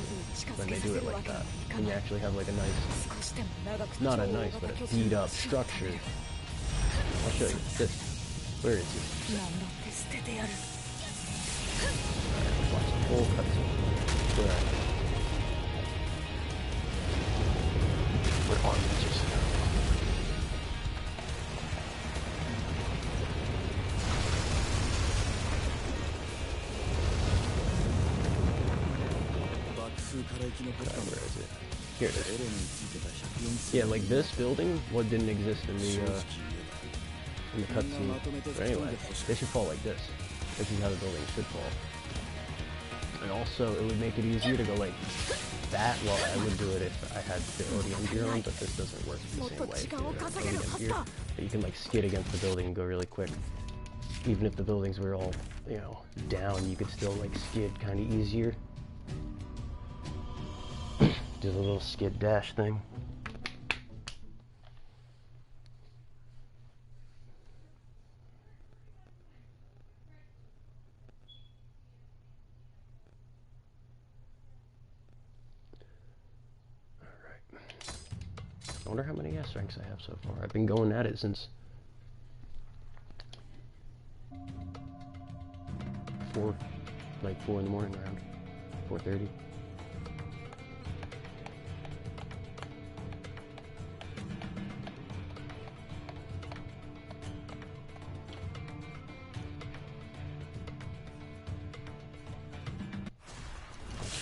Speaker 1: when they do it like that. And you actually have like a nice, not a nice, but a beat up structure. I'll show you this. Where is it? Alright, watch the whole cutscene. We're on just now. Where is it? Here it is. Yeah, like this building, what didn't exist in the cutscene. But anyway, they should fall like this. This is how the building should fall. And also, it would make it easier to go like that. Well, I would do it if I had the ODM gear on, but this doesn't work the same way. ODM gear, but you can like skid against the building and go really quick. even if the buildings were all, you know, down, you could still like skid kind of easier. Do the little skid dash thing. I wonder how many S ranks I have so far. I've been going at it since 4 in the morning around 4:30.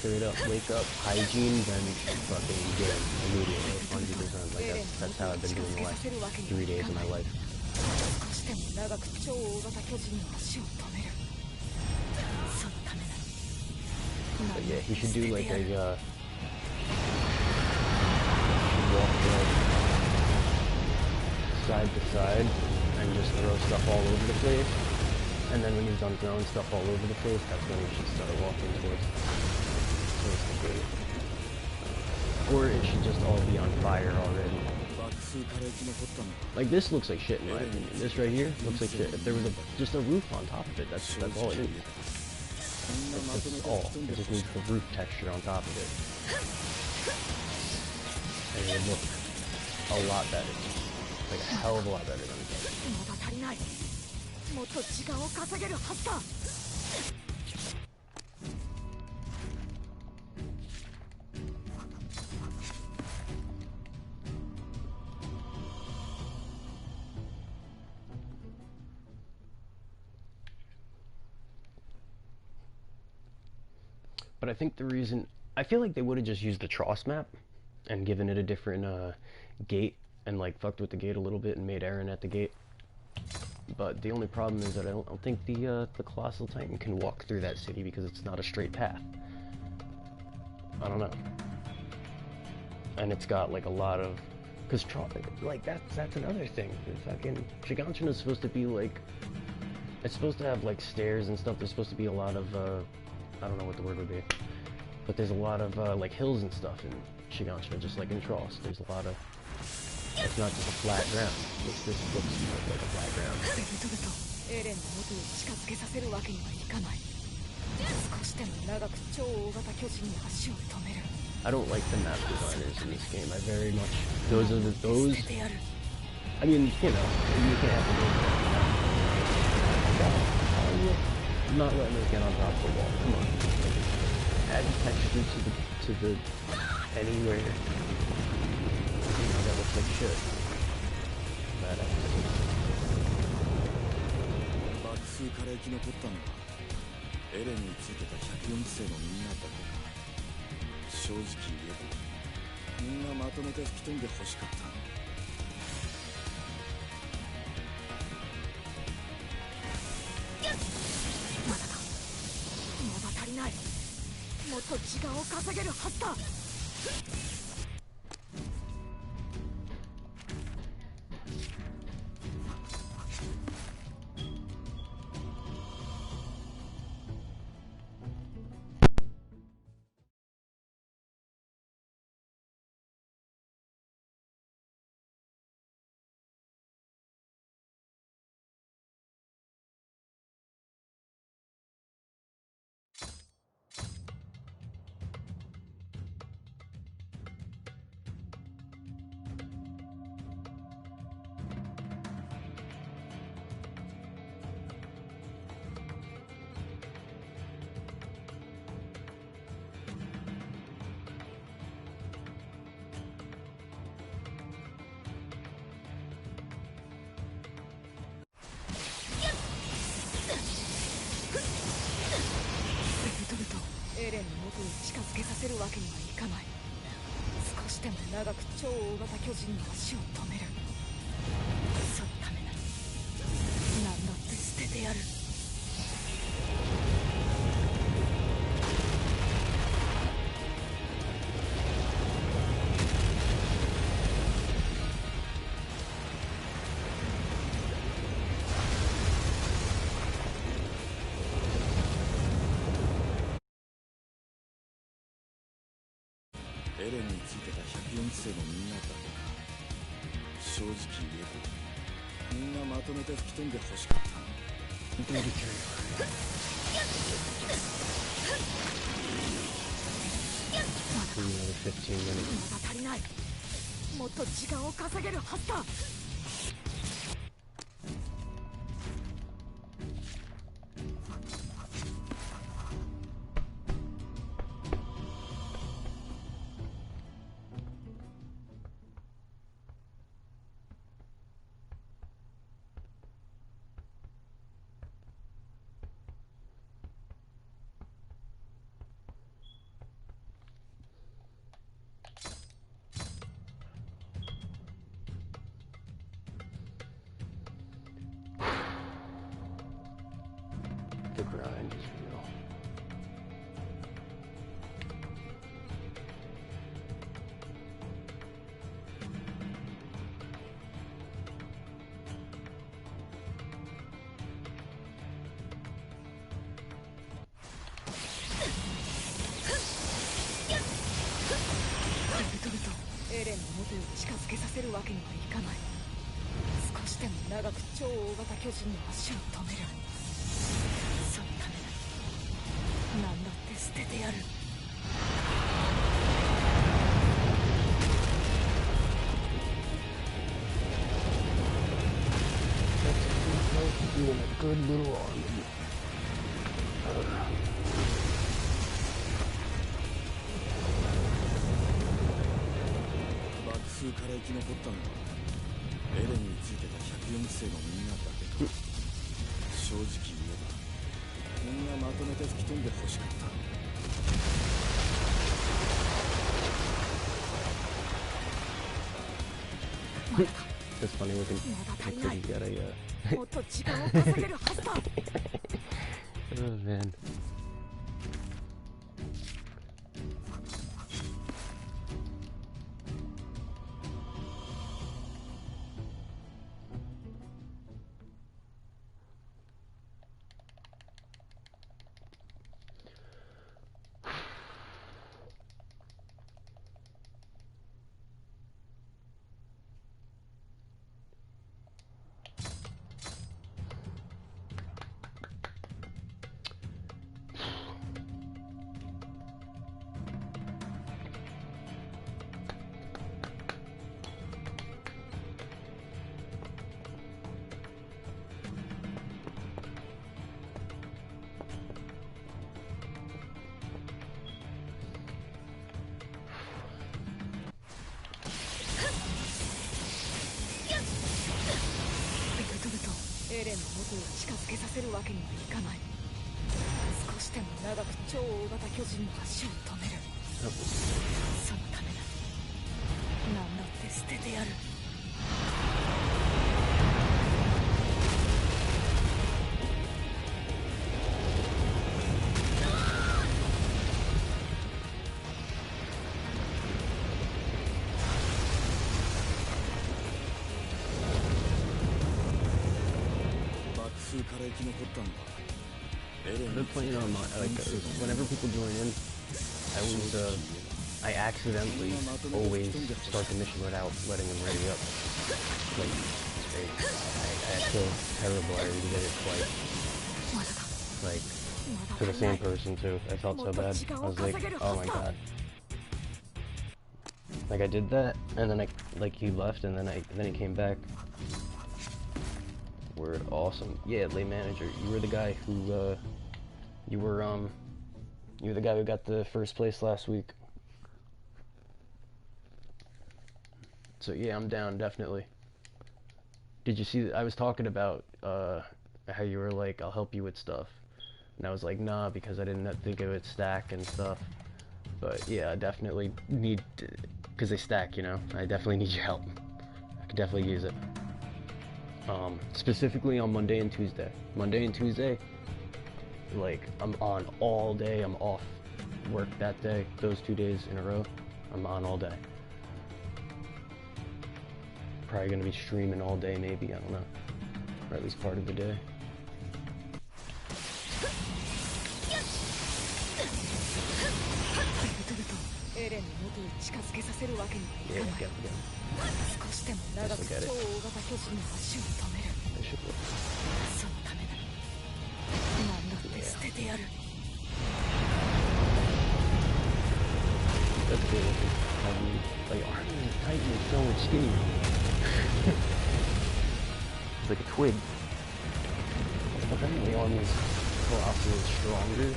Speaker 1: Straight up, wake up, hygiene, then fucking game immediately, 100%. Like that's how I've been doing the last 3 days of my life. But yeah, he should do like a walk like side to side and just throw stuff all over the place. And then when he's done throwing stuff all over the place, that's when he should start walking towards the gate. Or it should just all be on fire already. Like this looks like shit in my opinion. This right here looks like shit. If there was just a roof on top of it, that's all it needs. That's all. It just needs the roof texture on top of it. And it would look a lot better. Like a hell of a lot better than it does. But I think the reason, I feel like they would have just used the Tross map and given it a different gate and like fucked with the gate a little bit and made Aaron at the gate. But the only problem is that I don't think the Colossal Titan can walk through that city because it's not a straight path. I don't know. And it's got like a lot of, because like that's another thing. The fucking Shiganshina is supposed to be like, it's supposed to have like stairs and stuff. There's supposed to be a lot of I don't know what the word would be, but there's a lot of like hills and stuff in Shiganshina, just like in Tross. There's a lot of, it's not just a flat ground. This looks like a flat ground. I don't like the map designers in this game. I very much, those, I mean, you know, you can't have to do that. I'm not letting this get on top of the wall. Come on. Add texture to the anywhere. You know, that looks like shit. Bad activity.
Speaker 2: エレンについてた104期生のみんなだけか。正直言えばみんなまとめて吹き飛んで欲しかった。
Speaker 3: まだだ。まだ足りない。もっと時間を稼げるはずだ。エレンの元に近づけさせるわけにはいかない。少しでも長く超大型巨人の足を止める。そのためなら何だって捨ててやる。
Speaker 2: エレンについてた104期生のみんなだけか。正直言えばみんなまとめて吹き飛んで欲しかった。
Speaker 3: まだ足りない。もっと時間を稼げるはずだ。
Speaker 1: The grind is real.
Speaker 3: エレンの元に近づけさせるわけにはいかない。少しでも長く超大型巨人の足を止める。そのためなら何だって捨ててやる。
Speaker 1: Doing a good little army.
Speaker 2: 爆風から生き残ったのはエレンについてた104期生のみんなだけか。正直言えばみんなまとめて吹き飛んで欲しかった。
Speaker 1: It's funny looking picture you got a
Speaker 3: もっと時間を稼げるはずだ。
Speaker 1: Oh man.
Speaker 3: エレンの元に近づけさせるわけにはいかない。少しでも長く超大型巨人の足を止める。そのためなら何だって捨ててやる。
Speaker 2: から生き残ったんだ。エレン
Speaker 1: I've been playing on my like whenever people join in, I accidentally always start the mission without letting them ready up. Like I feel terrible. I already did it twice. Like to the same person too. I felt so bad. I was like, oh my god. Like I did that, and then he left, and then he came back. Word, awesome. Yeah, lay manager. You were the guy who you were the guy who got the first place last week. So yeah, I'm down, definitely. Did you see that I was talking about how you were like, I'll help you with stuff, and I was like, nah, because I didn't think it would stack and stuff. But yeah, I definitely need, because they stack, you know. I definitely need your help. I could definitely use it. Specifically on Monday and Tuesday. Monday and Tuesday, like, I'm on all day. I'm off work that day. Those 2 days in a row, I'm on all day. Probably gonna be streaming all day, maybe, I don't know. Or at least part of the day.
Speaker 3: エレンレンの元へ近づけさせるわけにはい
Speaker 1: Yeah,
Speaker 3: かない
Speaker 1: get him.
Speaker 3: 少しでも長く
Speaker 1: Just look at it.
Speaker 3: 超大型巨人の足を止める
Speaker 1: That should work.
Speaker 3: そのためなら何だって捨ててやる
Speaker 1: That's good looking. Like Armin and Titan is so much skinnier. It's like a twig. Apparently Armin's colossal is stronger.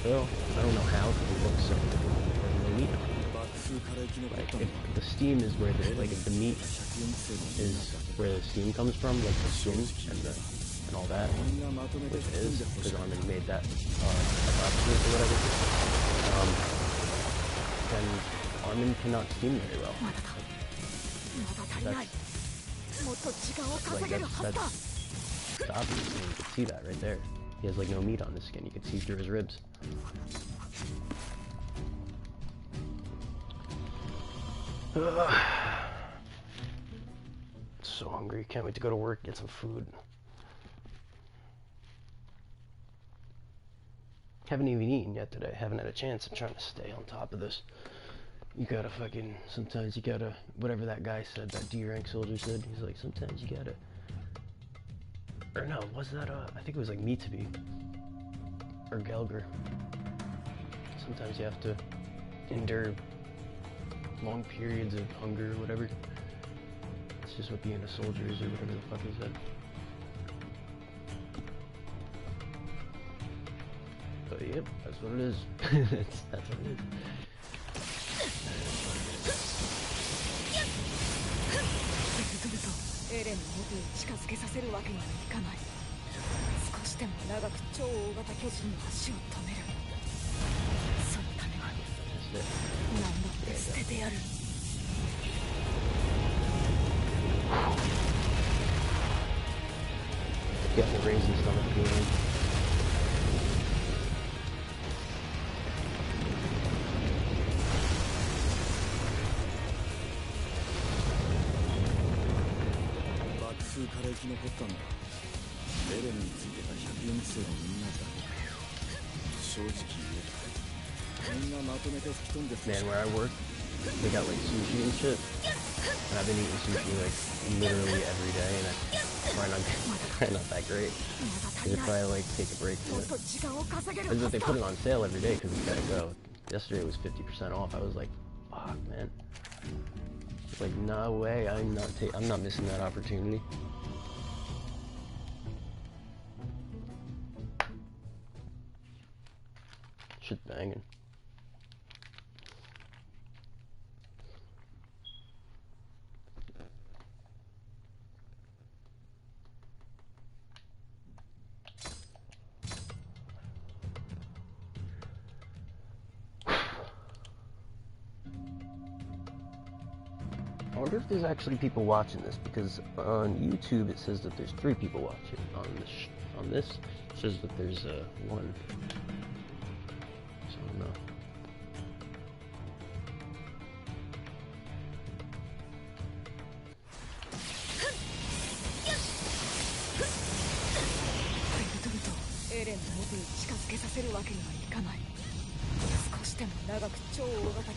Speaker 1: So I don't know how because it looks so there's no meat on it.
Speaker 2: 爆風から生き残っ
Speaker 1: Like
Speaker 2: たの
Speaker 1: if the steam is where the like if the meat
Speaker 2: 104期生のみん
Speaker 1: is
Speaker 2: なだけ
Speaker 1: where the steam comes from, like the skin and all that,
Speaker 2: みんなまとめて
Speaker 1: which
Speaker 2: 包
Speaker 1: it
Speaker 2: ん
Speaker 1: is
Speaker 2: でほし
Speaker 1: because
Speaker 2: かった
Speaker 1: Armin made that episode or whatever. Then Armin cannot steam very well.
Speaker 3: まだだまだ足りないもっと時間を
Speaker 1: Like
Speaker 3: 稼げるはずだ
Speaker 1: that's obvious. I mean, you can see that right there. He has like no meat on his skin. You can see through his ribs. So hungry. Can't wait to go to work, get some food. Haven't even eaten yet today. Haven't had a chance. I'm trying to stay on top of this. You gotta fucking, sometimes you gotta, whatever that guy said, that D rank soldier said, he's like, sometimes you gotta, or no, was that, I think it was like Mitabi, or Gelger. Sometimes you have to endure long periods of hunger or whatever. It's just what being a soldier is, or whatever the fuck he said. But yep, that's what it is. that's what it is.
Speaker 3: ベルトルトエレンの元へ近づけさせるわけにはいかない少しでも長く超大型巨人の足を止めるそのために
Speaker 1: That's it.
Speaker 3: 何だって捨ててやる
Speaker 1: Getting the raisin stomach feeling.
Speaker 2: Bakfu から生き残ったのはエレンについてた104期生のみんなだけだ。正直言えばみんなまとめて吹き飛んでほし
Speaker 1: Man,
Speaker 2: か
Speaker 1: where I work, they got like sushi and shit. And I've been eating sushi like literally every day, and it's probably not that great. I should probably like take a break
Speaker 3: も
Speaker 1: from
Speaker 3: っと
Speaker 1: it.
Speaker 3: 時間を稼げるは
Speaker 1: But
Speaker 3: ず
Speaker 1: they
Speaker 3: だ
Speaker 1: put it on sale every day because it's gotta go. Yesterday it was 50% off. I was like, fuck, man. Like, no way. I'm not missing that opportunity. Shit's banging. I wonder if there's actually people watching this, because on YouTube it says that there's 3 people watching. On this it says that there's 1. So I don't know.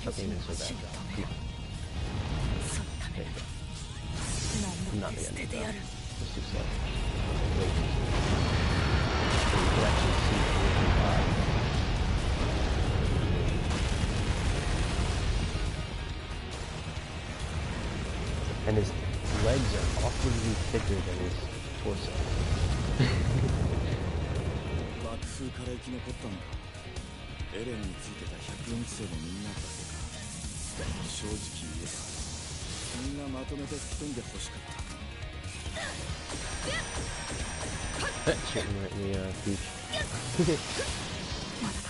Speaker 1: Nothing is so bad, though. Not the end of that. It's too slow. Way too slow. So you can actually see the moving by. And his legs are awkwardly thicker than his torso.
Speaker 2: 爆風から生き残ったのはエレンについてた104期生のみんなだけか。正直言えばみんなまとめて吹き飛んでほしかった。
Speaker 1: Shooting right in the beach.
Speaker 3: まだだ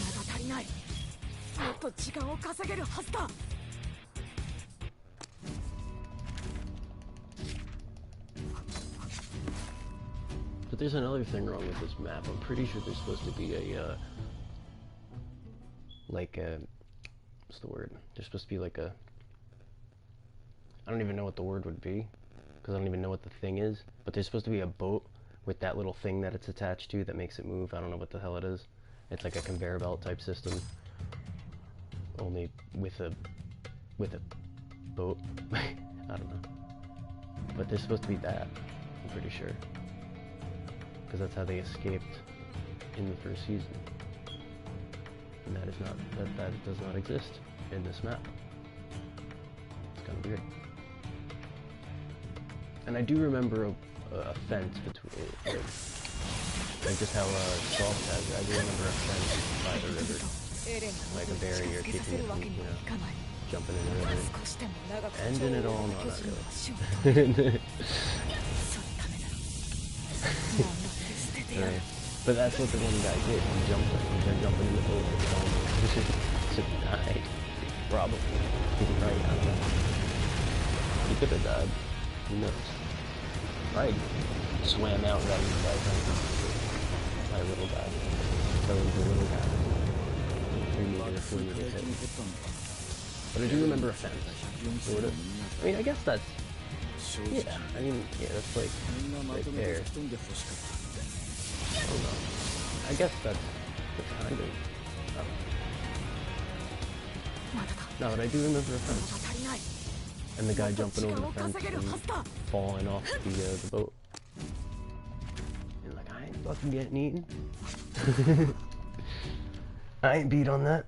Speaker 3: まだ足りないもっと時間を稼げるはずだ
Speaker 1: But there's another thing wrong with this map. I'm pretty sure there's supposed to be a, what's the word? There's supposed to be like a, I don't even know what the word would be, because I don't even know what the thing is, but there's supposed to be a boat with that little thing that it's attached to that makes it move. I don't know what the hell it is. It's like a conveyor belt type system. only with a boat. I don't know. But they're supposed to be that, I'm pretty sure. Because that's how they escaped in the first season. And that is not, that does not exist in this map. It's kind of weird. And I do remember a fence between, like just how Soft has it. I do remember a fence by the river. Like a barrier keeping it from, you know, jumping in the river. Ending it all, no, not really. Right. But that's what the one guy did. He tried jumping in the boat and almost died. Probably. Right, I don't know. He could have died. Who knows? Right. Swam out rather than die trying. My little guy. Fell into a little guy. 3 meter, 4 meter hit. But I do remember a fence. Sort of. I mean, I guess that's... Yeah, I mean, yeah, that's like right there. I don't know. I guess that's kind of... No, but I do remember a fence. And the guy jumping over the fence and falling off the boat. And like, I ain't fucking getting eaten. I ain't beat on that.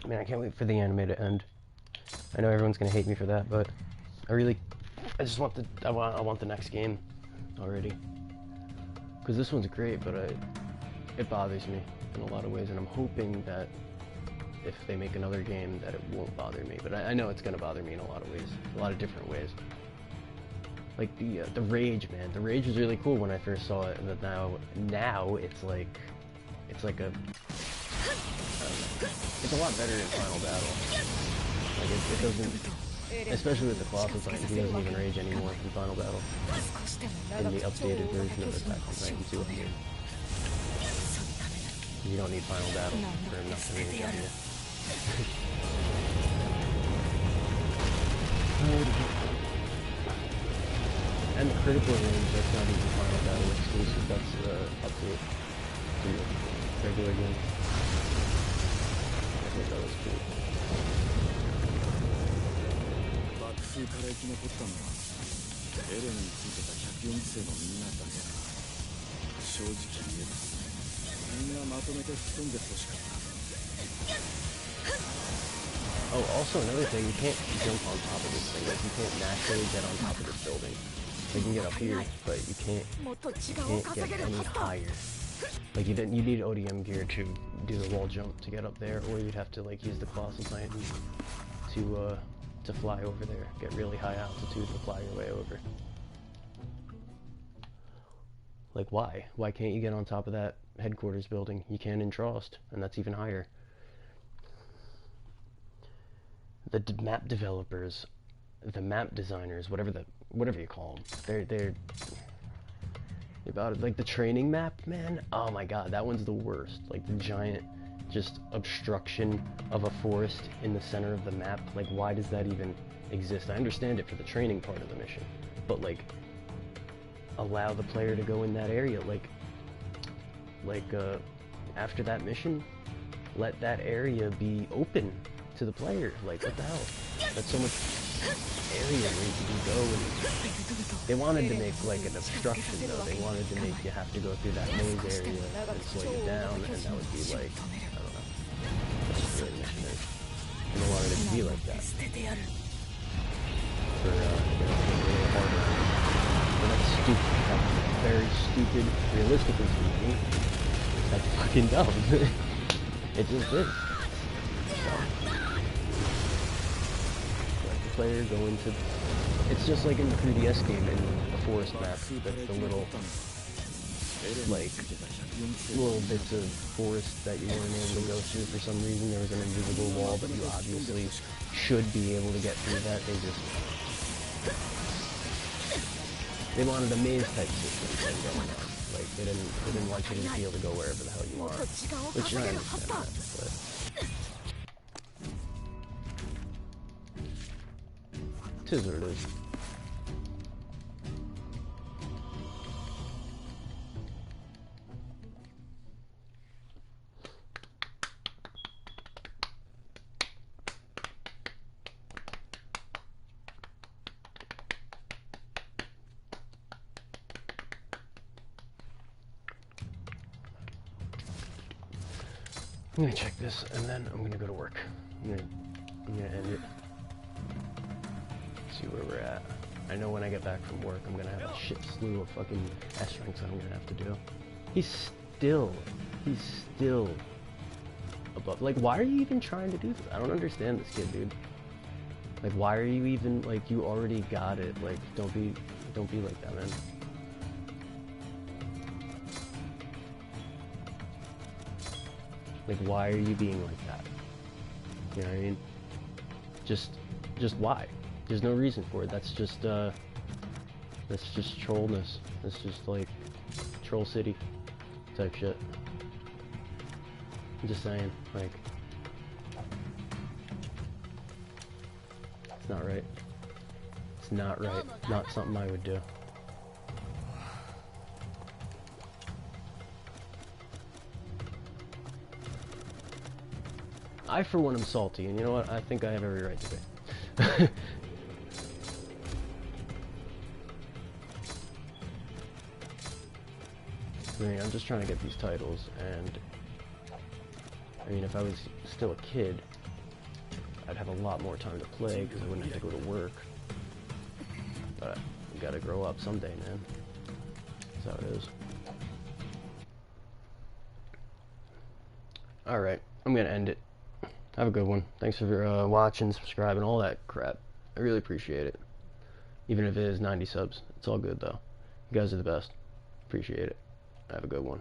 Speaker 1: Man, I can't wait for the anime to end. I know everyone's gonna hate me for that, but I just want I want the next game already. Because this one's great, but it bothers me in a lot of ways, and I'm hoping that if they make another game that it won't bother me. But I know it's gonna bother me in a lot of ways, a lot of different ways. Like the rage, man. The rage was really cool when I first saw it, but now it's like a... It's a lot better in Final Battle. Like, it doesn't... Especially with the Colossal Titan, he doesn't even rage anymore in Final Battle. In the updated version of Attack on Titan 2, I mean. You don't need Final Battle for enough to rage on you. And the critical range, that's not even Final Battle exclusive, that's update to the regular game. I think that was cool.
Speaker 2: 爆風から生き残ったのはエレンについてた104期生のみんなだけだ。正直言えばみんなまとめて吹き飛んで欲しかった。
Speaker 1: Oh, also another thing, you can't jump on top of this thing. Like, you can't naturally get on top of this building. You can get up here, but you can't get any higher. Like, you need ODM gear to do the wall jump to get up there, or you'd have to like use the Colossal Titan to fly over there, get really high altitude and fly your way over. Like, why? Why can't you get on top of that headquarters building? You can in Trost, and that's even higher. The map developers, the map designers, whatever you call them, they're about it. Like the training map, man. Oh my god, that one's the worst. Like the giant, just obstruction of a forest in the center of the map. Like, why does that even exist? I understand it for the training part of the mission, but like, allow the player to go in that area. Like after that mission, let that area be open to the player. Like, what the hell? That's so much area where you can go. And they wanted to make like an obstruction though. They wanted to make you have to go through that maze area and slow you down, and that would be like, I don't know. That's just the way the mission is. And they wanted it to be like that. For you know, make it a little harder. But that's stupid. That's very stupid. Realistically speaking, that's fucking dumb. It just is. Player go into... It's just like in the 3DS game in the forest map, that's the little bits of forest that you weren't able to go through for some reason. There was an invisible wall, but you obviously should be able to get through that. They wanted a maze type system going on. Like, they didn't want you to be able to go wherever the hell you are. Which I understand that, but... Tis what it is. I'm gonna check this, and then I'm gonna go to work. I'm gonna end it. See where we're at. I know when I get back from work, I'm gonna have a shit slew of fucking S ranks that I'm gonna have to do. He's still above. Like, why are you even trying to do this? I don't understand this kid, dude. Like, why are you even, like, you already got it. Like, don't be like that, man. Like, why are you being like that? You know what I mean? Just why? There's no reason for it. That's just trollness. That's just, like, troll city type shit. I'm just saying, like, it's not right. It's not right. Not something I would do. I, for one, am salty, and you know what? I think I have every right to be. I mean, I'm just trying to get these titles, and I mean, if I was still a kid, I'd have a lot more time to play because I wouldn't have to go to work. But you gotta grow up someday, man. That's how it is. Alright, I'm gonna end it. Have a good one. Thanks for watching, subscribing, all that crap. I really appreciate it. Even if it is 90 subs. It's all good, though. You guys are the best. Appreciate it. Have a good one.